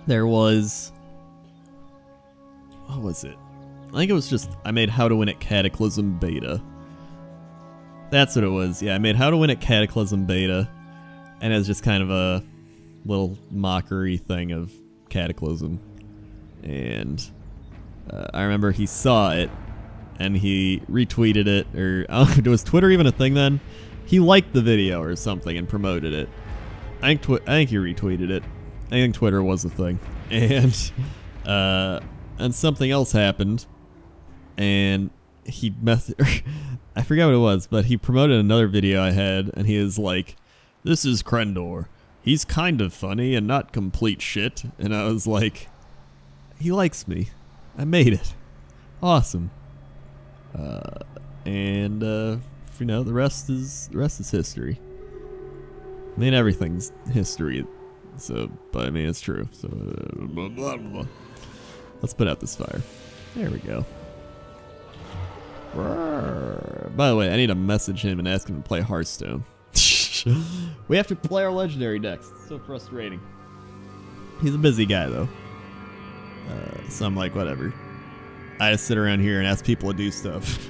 There was... what was it? I think it was just... I made How to Win at Cataclysm beta. That's what it was. Yeah, I made How to Win at Cataclysm beta. And it was just kind of a little mockery thing of Cataclysm. And I remember he saw it. And he retweeted it. Or was Twitter even a thing then? He liked the video or something and promoted it. I think he retweeted it. I think Twitter was the thing. And something else happened. And he I forgot what it was, but he promoted another video I had, and he is like, "This is Crendor. He's kind of funny and not complete shit." And I was like, he likes me. I made it. Awesome. You know, the rest is history. I mean, everything's history. So, but I mean, it's true. So, blah, blah, blah. Let's put out this fire. There we go. By the way, I need to message him and ask him to play Hearthstone. We have to play our legendary decks. It's so frustrating. He's a busy guy, though. So I'm like, whatever. I just sit around here and ask people to do stuff.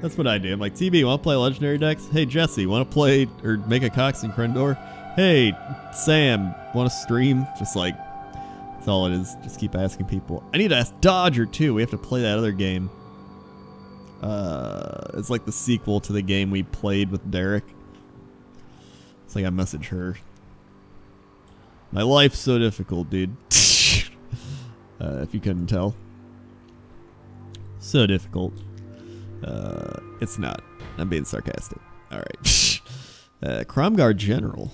That's what I do. I'm like, TB, you want to play legendary decks? Hey, Jesse, want to play or make a Cox in Crendor? Hey, Sam, want to stream? Just like, that's all it is. Just keep asking people. I need to ask Dodger, too. We have to play that other game. It's like the sequel to the game we played with Derek. It's like I message her. My life's so difficult, dude. If you couldn't tell. So difficult. It's not. I'm being sarcastic. Alright. Cromgar General.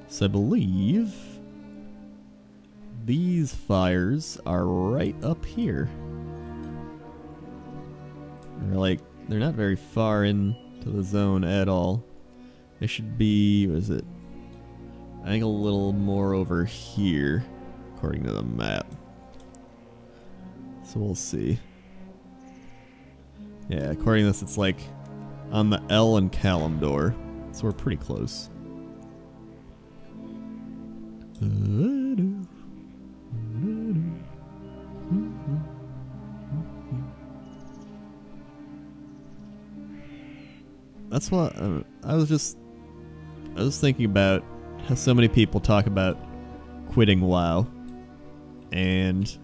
So I believe these fires are right up here. They're not very far into the zone at all. They should be, what is it? I think a little more over here, according to the map. So we'll see. Yeah, according to this, it's like on the L and Kalimdor. So we're pretty close. That's what I was thinking about how so many people talk about quitting WoW, and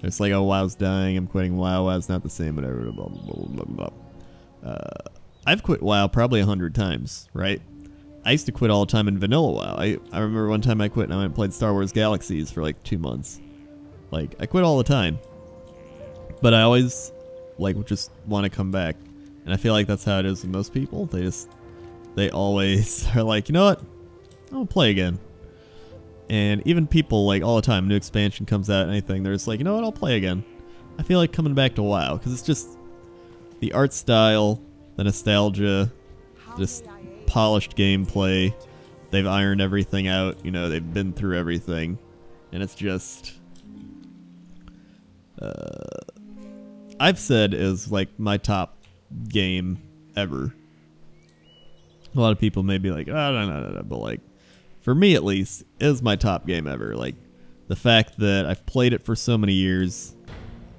it's like, oh, WoW's dying, I'm quitting WoW, WoW's not the same, whatever, blah, blah, blah, blah, blah. I've quit WoW probably 100 times, right? I used to quit all the time in vanilla WoW. I remember one time I quit and I went and played Star Wars Galaxies for like 2 months. Like, I quit all the time. But I always, like, just want to come back. And I feel like that's how it is with most people. They always are like, you know what? I'll play again. And even people, like, all the time, new expansion comes out, anything, they're just like, you know what? I'll play again. I feel like coming back to WoW, because it's just the art style, the nostalgia, just polished gameplay. They've ironed everything out, you know, they've been through everything. And it's just... I've said is, like, my top game ever. A lot of people may be like, oh, no, but, like, for me at least, it is my top game ever. Like, the fact that I've played it for so many years,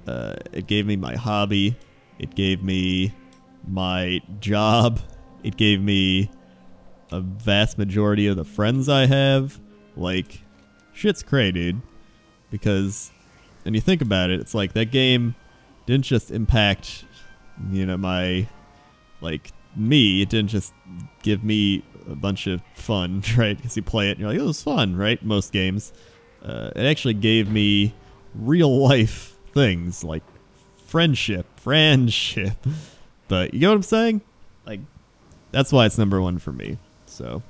it gave me my hobby, it gave me my job, it gave me a vast majority of the friends I have. Like, shit's cray, dude. Because when you think about it, it's like that game didn't just impact, you know, my, like, me. It didn't just give me a bunch of fun, right? Because you play it and you're like, oh, it was fun, right? Most games. It actually gave me real life things like friendship. But you know what I'm saying? Like, that's why it's #1 for me. So,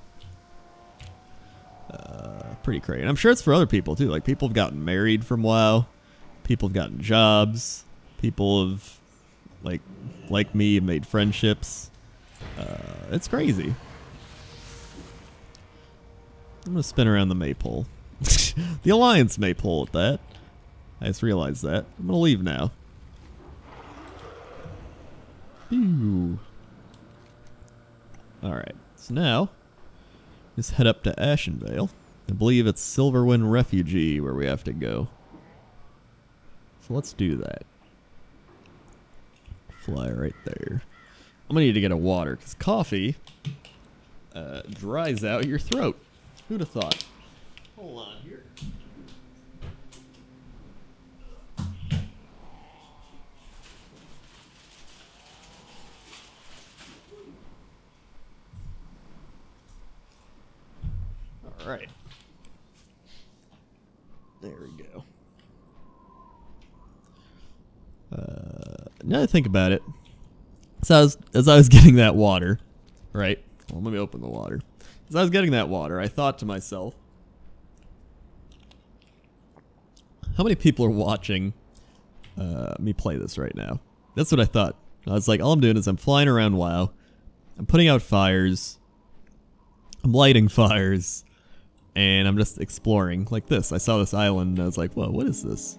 pretty crazy. And I'm sure it's for other people too. Like, people have gotten married from WoW. People have gotten jobs. People have, like me, have made friendships. It's crazy. I'm gonna spin around the maypole. The Alliance maypole at that. I just realized that. I'm gonna leave now. Ew. Alright, so now, let's head up to Ashenvale. I believe it's Silverwind Refugee where we have to go. So let's do that. Fly right there. I'm gonna need to get a water, because coffee dries out your throat. Who'd have thought? Hold on here. Alright. There we go. Now that I think about it, so as I was getting that water, right? Well, let me open the water. As I was getting that water, I thought to myself, how many people are watching me play this right now? That's what I thought. I was like, all I'm doing is I'm flying around WoW, I'm putting out fires, I'm lighting fires, and I'm just exploring like this. I saw this island and I was like, whoa, what is this?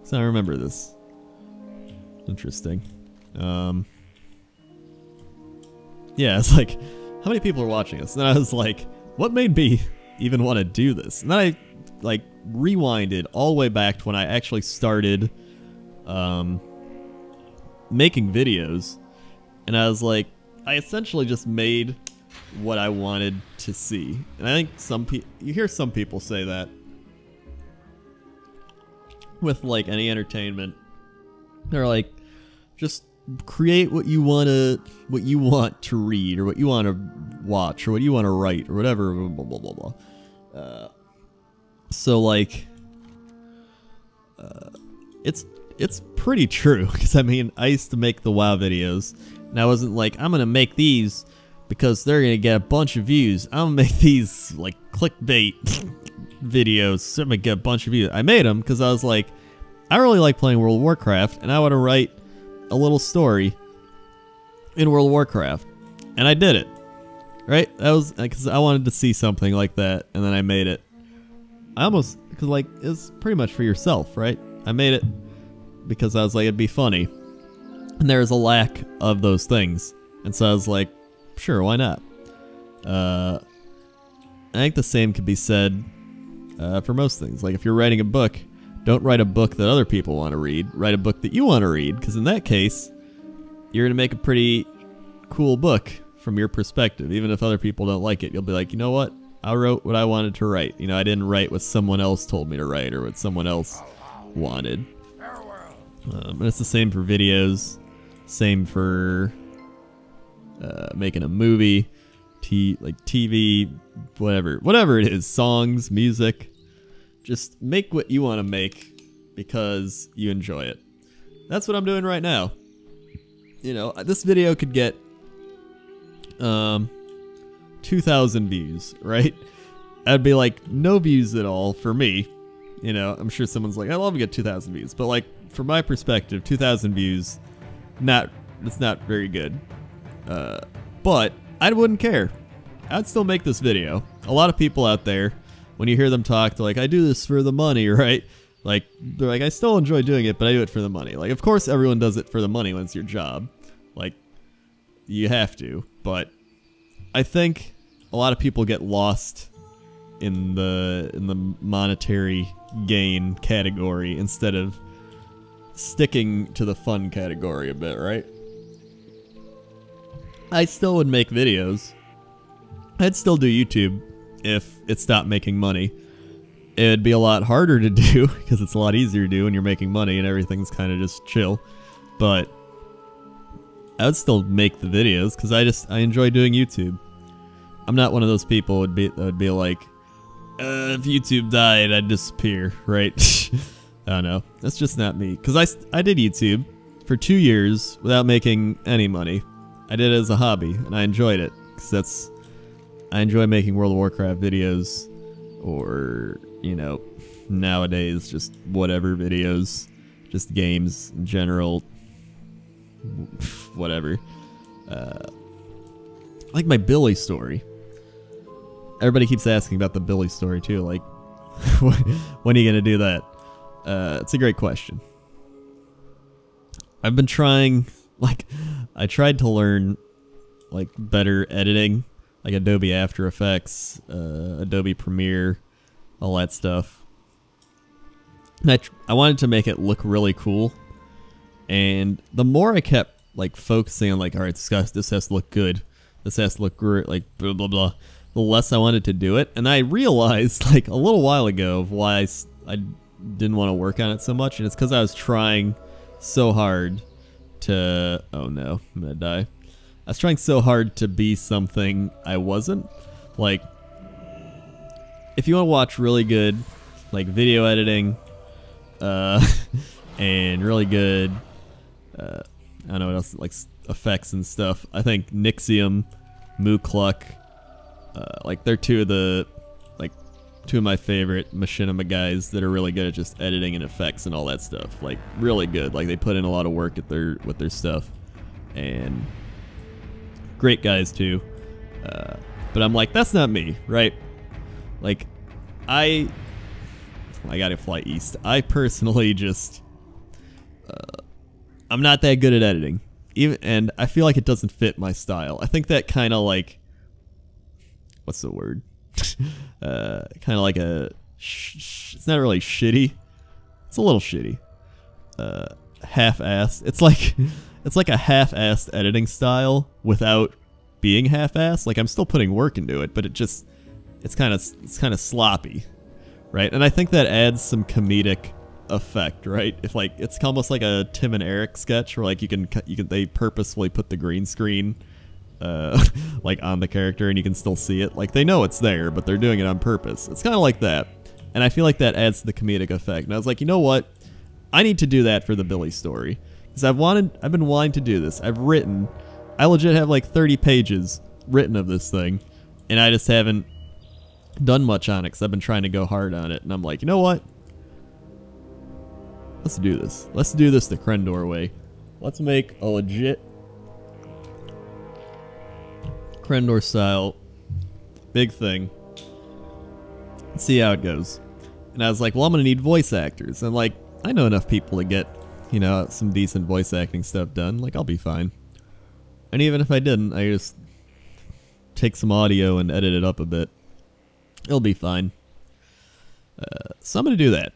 So I remember this. Interesting. Yeah, it's like, how many people are watching this? And then I was like, what made me even want to do this? And then I like rewinded all the way back to when I actually started making videos, and I was like, I essentially just made what I wanted to see. And I think you hear some people say that with like any entertainment. They're like, just create what you want to read, or what you want to watch, or what you want to write, or whatever, blah blah blah blah. So like, it's pretty true, because I mean, I used to make the WoW videos, and I wasn't like, I'm gonna make these because they're gonna get a bunch of views. I'm gonna make these like clickbait videos, so I'm gonna get a bunch of views. I made them because I was like, I really like playing World of Warcraft, and I want to write a little story in World of Warcraft, and I did it. Right? That was because I wanted to see something like that, and then I made it. I almost, because like, it's pretty much for yourself, right? I made it because I was like, it'd be funny, and there's a lack of those things, and so I was like, sure, why not? I think the same could be said for most things. Like, if you're writing a book, don't write a book that other people want to read. Write a book that you want to read, because in that case, you're going to make a pretty cool book from your perspective. Even if other people don't like it, you'll be like, you know what? I wrote what I wanted to write. You know, I didn't write what someone else told me to write, or what someone else wanted. And it's the same for videos. Same for making a movie, like TV, whatever it is, songs, music. Just make what you want to make because you enjoy it. That's what I'm doing right now. You know, this video could get 2,000 views, right? That'd be like no views at all for me. You know, I'm sure someone's like, I'd love to get 2,000 views. But like, from my perspective, 2,000 views, it's not very good. But I wouldn't care. I'd still make this video. A lot of people out there, when you hear them talk, they're like, I do this for the money, right? Like, they're like, I still enjoy doing it, but I do it for the money. Like, of course everyone does it for the money when it's your job. Like, you have to. But I think a lot of people get lost in the monetary gain category instead of sticking to the fun category a bit, right? I still would make videos. I'd still do YouTube if it stopped making money. It'd be a lot harder to do because it's a lot easier to do when you're making money and everything's kind of just chill. But I would still make the videos because I enjoy doing YouTube. I'm not one of those people that would be like, if YouTube died, I'd disappear, right? I don't know. That's just not me. Because I did YouTube for 2 years without making any money. I did it as a hobby, and I enjoyed it. Because I enjoy making World of Warcraft videos, or, you know, nowadays, just whatever videos. Just games in general. Whatever. Like my Billy story. Everybody keeps asking about the Billy story too, like, when are you gonna do that? It's a great question. I've been trying, like, I tried to learn, like, better editing, like Adobe After Effects, Adobe Premiere, all that stuff. And I wanted to make it look really cool, and the more I kept, like, focusing on, like, alright, this has to look good, this has to look great, like, blah blah blah, the less I wanted to do it. And I realized, like, a little while ago of why I didn't want to work on it so much, and it's because I was trying so hard to... Oh no, I'm gonna die. I was trying so hard to be something I wasn't. Like, if you want to watch really good, like, video editing, and really good, I don't know what else, like, effects and stuff, I think Nixium, Mookluck, like, they're two of my favorite machinima guys that are really good at just editing and effects and all that stuff. Like, really good. Like, they put in a lot of work at with their stuff. And great guys, too. But I'm like, that's not me, right? Like, I gotta fly east. I personally just... I'm not that good at editing. And I feel like it doesn't fit my style. I think that kind of like... What's the word? Kind of like a... it's not really shitty. It's a little shitty. Half-assed. It's like a half-assed editing style without being half-assed. Like, I'm still putting work into it, but it's kind of sloppy, right? And I think that adds some comedic effect, right? If like it's almost like a Tim and Eric sketch where like they purposefully put the green screen like on the character and you can still see it. Like, they know it's there, but they're doing it on purpose. It's kind of like that. And I feel like that adds to the comedic effect. And I was like, you know what? I need to do that for the Billy story. Because I've been wanting to do this. I legit have like 30 pages written of this thing. And I just haven't done much on it because I've been trying to go hard on it. And I'm like, you know what? Let's do this. Let's do this the Crendor way. Let's make a legit Crendor style big thing. Let's see how it goes. And I was like, well, I'm gonna need voice actors. And like, I know enough people to get, you know, some decent voice acting stuff done. Like, I'll be fine. And even if I didn't, I just take some audio and edit it up a bit. It'll be fine. So I'm gonna do that.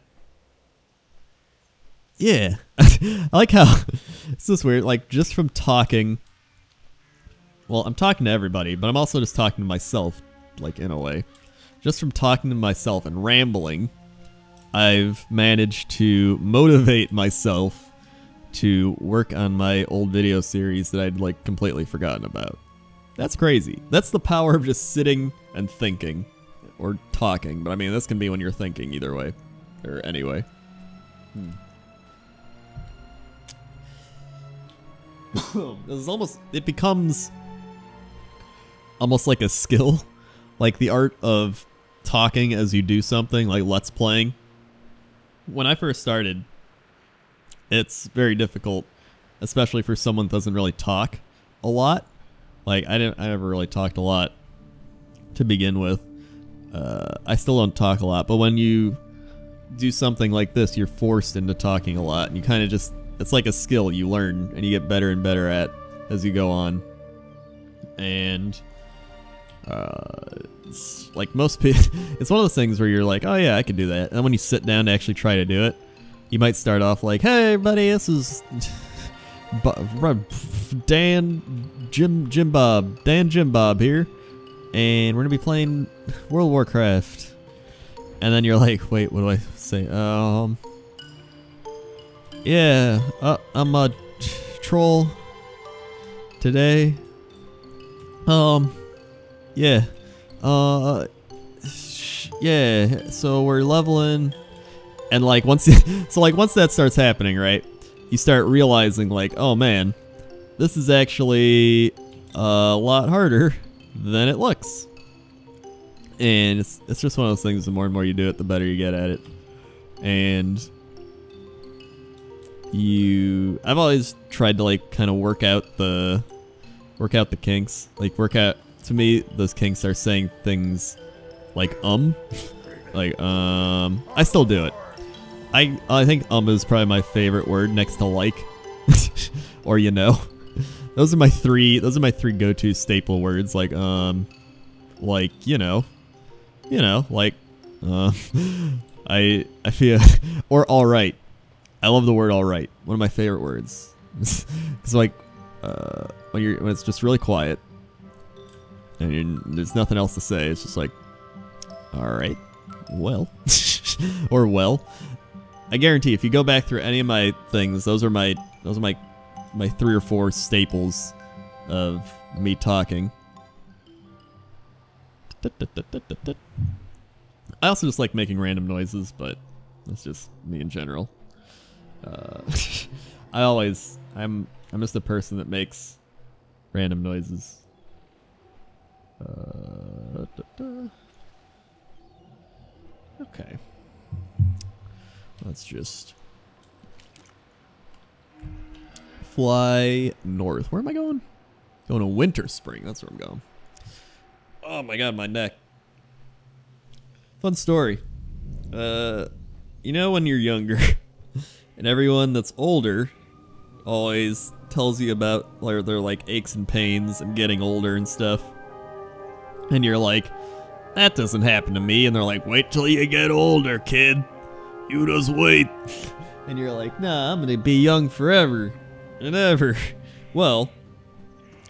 Yeah. I like how it's just weird, like, just from talking. Well, I'm talking to everybody, but I'm also just talking to myself, like, in a way. Just from talking to myself and rambling, I've managed to motivate myself to work on my old video series that I'd, like, completely forgotten about. That's crazy. That's the power of just sitting and thinking. Or talking, but I mean, this can be when you're thinking either way. Or anyway. It becomes almost like a skill, like the art of talking as you do something, like Let's Playing. When I first started, it's very difficult, especially for someone that doesn't really talk a lot. Like, I never really talked a lot to begin with. I still don't talk a lot, but when you do something like this, you're forced into talking a lot, and you kind of just... It's like a skill you learn, and you get better and better at as you go on. And, it's like most people... It's one of those things where you're like, oh yeah, I can do that. And then when you sit down to actually try to do it, you might start off like, hey everybody, this is... Jim Bob here. And we're gonna be playing World of Warcraft. And then you're like, wait, what do I say? Yeah, I'm a troll today. Yeah. Yeah, so we're leveling. And like once that starts happening, right? You start realizing like, oh man, this is actually a lot harder than it looks. And it's just one of those things, the more and more you do it, the better you get at it. And I've always tried to like kind of work out the kinks. Like to me, those kinks are saying things like like I still do it. I think is probably my favorite word next to like or you know. Those are my three go-to staple words, like you know, like I feel or all right. I love the word all right. One of my favorite words. It's like when it's just really quiet and there's nothing else to say. It's just like, all right, well, or well. I guarantee if you go back through any of my things, those are my 3 or 4 staples of me talking. I also just like making random noises, but that's just me in general. I'm just a person that makes random noises. Okay. Let's just fly north. Where am I going? Going to Winter Spring. That's where I'm going. Oh my god, my neck. Fun story. You know when you're younger and everyone that's older always tells you about their like aches and pains and getting older and stuff. And you're like, that doesn't happen to me. And they're like, wait till you get older, kid. You just wait. And you're like, nah, I'm gonna be young forever and ever. Well,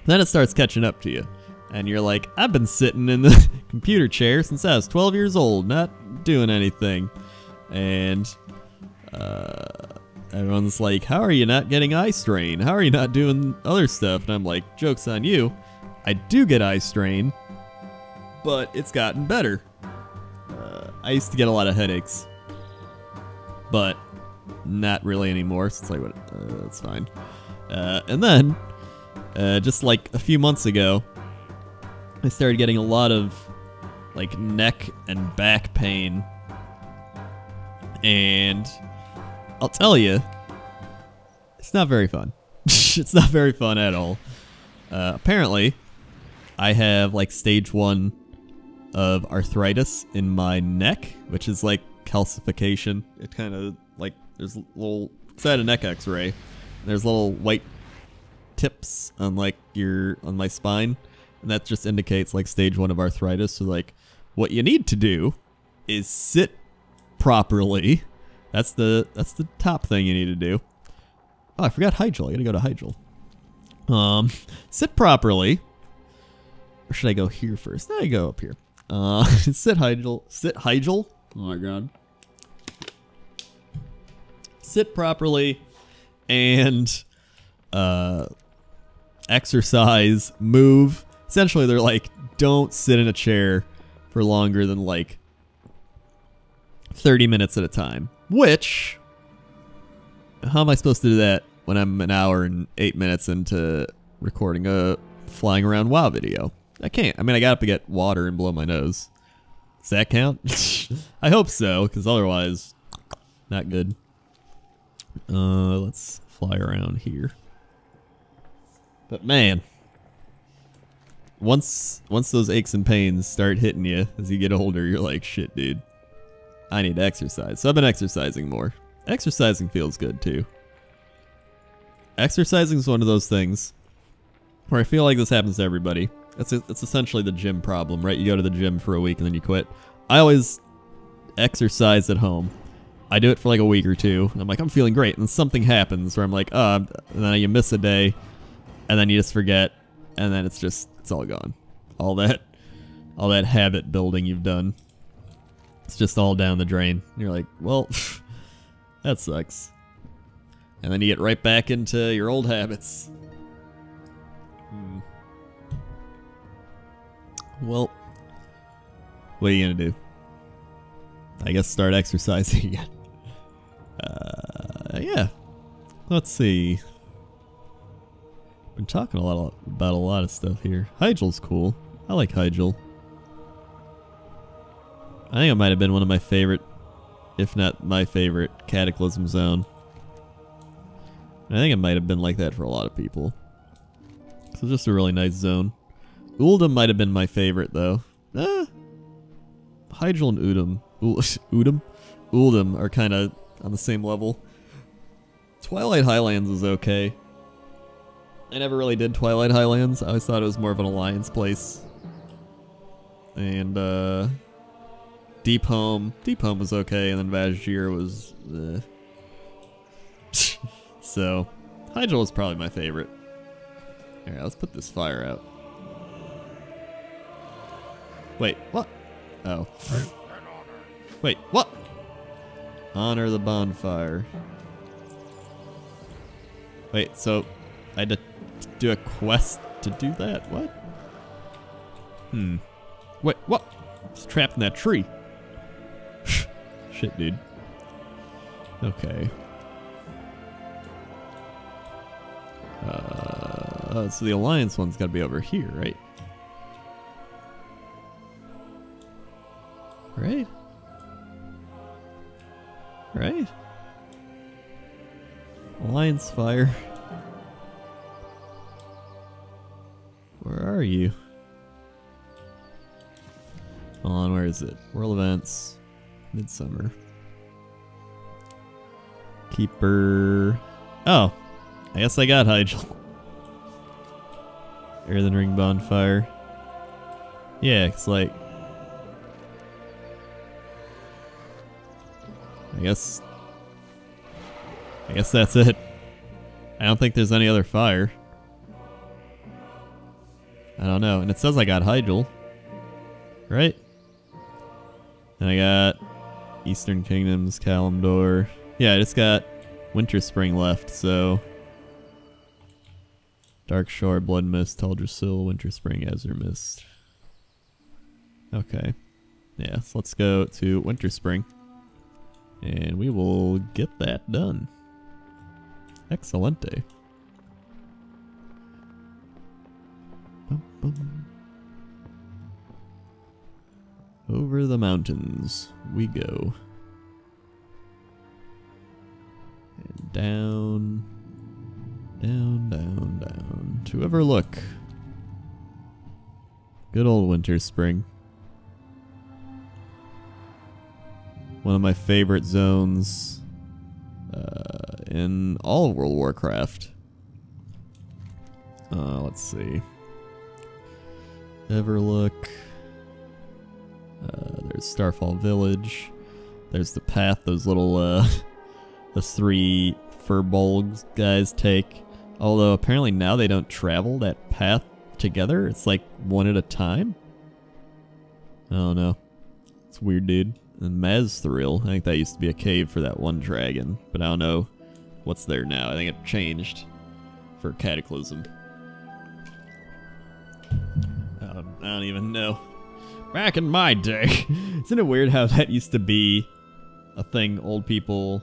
then it starts catching up to you. And you're like, I've been sitting in the computer chair since I was 12 years old, not doing anything. And everyone's like, how are you not getting eye strain? How are you not doing other stuff? And I'm like, joke's on you. I do get eye strain, but it's gotten better. I used to get a lot of headaches, but not really anymore. So it's like, that's fine. And then, just like a few months ago, I started getting a lot of like neck and back pain. And I'll tell you, it's not very fun. It's not very fun at all. Apparently, I have like stage 1 of arthritis in my neck, which is like calcification. It kind of like, there's little, it's at a neck x-ray. There's little white tips on like on my spine. And that just indicates like stage 1 of arthritis. So like what you need to do is sit properly. That's the top thing you need to do. Oh, I forgot Hygel. I gotta go to Hygel. Sit properly. Or should I go here first? No, I go up here. Sit Hygel. Sit Hygel. Oh my god. Sit properly and exercise, move. Essentially, they're like, don't sit in a chair for longer than like 30 minutes at a time. Which, how am I supposed to do that when I'm an hour and 8 minutes into recording a flying around WoW video? I can't. I mean, I got to get water and blow my nose. Does that count? I hope so, because otherwise, not good. Let's fly around here. But man, once those aches and pains start hitting you as you get older, you're like, shit, dude, I need to exercise. So I've been exercising more. Exercising feels good too. Exercising is one of those things where I feel like this happens to everybody. It's essentially the gym problem, right? You go to the gym for a week and then you quit. I always exercise at home. I do it for like a week or two. And I'm like, I'm feeling great. And then something happens where I'm like, and then you miss a day and then you just forget. And then it's all gone. All that habit building you've done, it's just all down the drain. And you're like, well, that sucks. And then you get right back into your old habits. Well, what are you gonna do? I guess start exercising again. Yeah. Let's see. Been talking about a lot of stuff here. Hygel's cool. I like Hygel. I think it might have been one of my favorite, if not my favorite, Cataclysm Zone. I think it might have been like that for a lot of people. So just a really nice zone. Uldum might have been my favorite though. Hygel and Uldum are kind of on the same level. Twilight Highlands is okay. I never really did Twilight Highlands. I always thought it was more of an alliance place. And Deep Home was okay, and then Vazir was so Hygel is probably my favorite. Alright, let's put this fire out. Wait, what? Oh. Wait, what? Honor the bonfire. Wait, so I had to do a quest to do that? What? Wait, what? It's trapped in that tree. Shit, dude. Okay. So the Alliance one's got to be over here, right? Right? Right? Alliance fire. Where are you? Hold on, where is it? World events. Midsummer. Keeper. Oh. I guess I got Hyjal. Earthen Ring Bonfire. Yeah, it's like... I guess that's it. I don't think there's any other fire. I don't know. And it says I got Hyjal. Right? And I got Eastern Kingdoms, Kalimdor. Yeah, I just got Winter Spring left, so... Dark Shore, Blood Mist, Teldrassil, Winter Spring, Azure Mist. Okay. Yeah, so let's go to Winter Spring. And we will get that done. Excelente. Bum, bum. Over the mountains we go. And down, down, down, down to Everlook. Good old Winter Spring. One of my favorite zones in all of World of Warcraft. Let's see. Everlook. There's Starfall Village. There's the path those little those 3 furbolg guys take. Although apparently now they don't travel that path together. It's like one at a time. I don't know. It's weird, dude. And Mazthril, I think that used to be a cave for that one dragon, but I don't know what's there now. I think it changed for Cataclysm. I don't even know. Back in my day, isn't it weird how that used to be a thing old people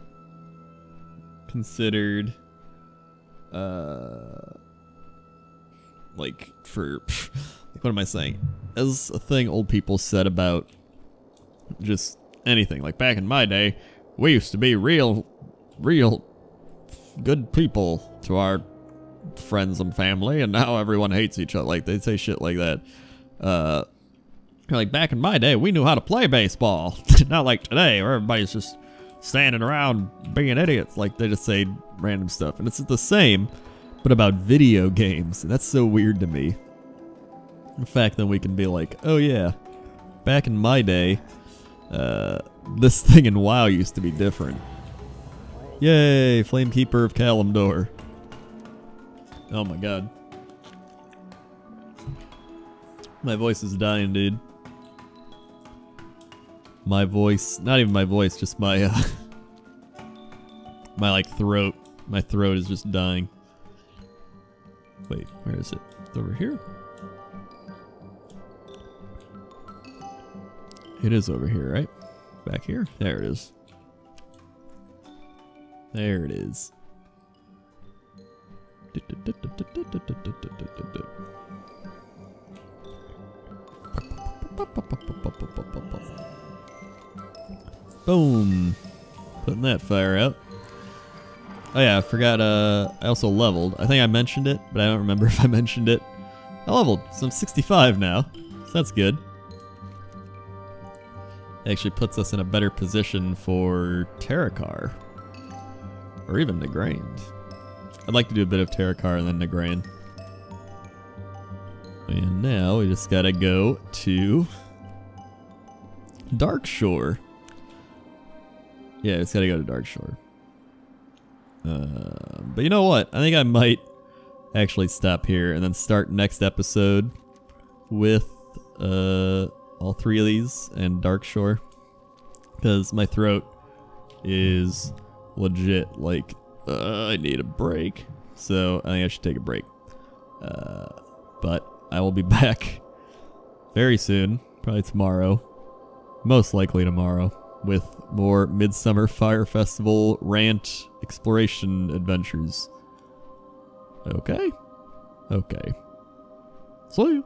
considered, like for, like what am I saying? As a thing old people said about just anything. Like back in my day, we used to be real good people to our friends and family, and now everyone hates each other. Like they say shit like that. Like back in my day, we knew how to play baseball. Not like today, where everybody's just standing around being idiots. Like they just say random stuff, and it's the same, but about video games. And that's so weird to me. The fact that we can be like, oh yeah, back in my day, this thing in WoW used to be different. Yay, Flamekeeper of Kalimdor. Oh my god. My voice is dying, dude. My voice, not even my voice, just my, my like throat. My throat is just dying. Wait, where is it? It's over here? It is over here, right? Back here? There it is. There it is. Boom. Putting that fire out. Oh yeah, I forgot, I also leveled. I think I mentioned it, but I don't remember if I mentioned it. I leveled, so I'm 65 now. So that's good. It actually puts us in a better position for Terrakar. Or even Nagrand. I'd like to do a bit of Terrakar and then Nagrand. And now we just gotta go to Darkshore. Yeah, just gotta go to Darkshore. But you know what? I think I might actually stop here and then start next episode with all 3 of these and Darkshore. Because my throat is legit like, I need a break. So I think I should take a break. But I will be back very soon. Probably tomorrow. Most likely tomorrow. with more Midsummer Fire Festival rant exploration adventures. Okay. Okay. See you.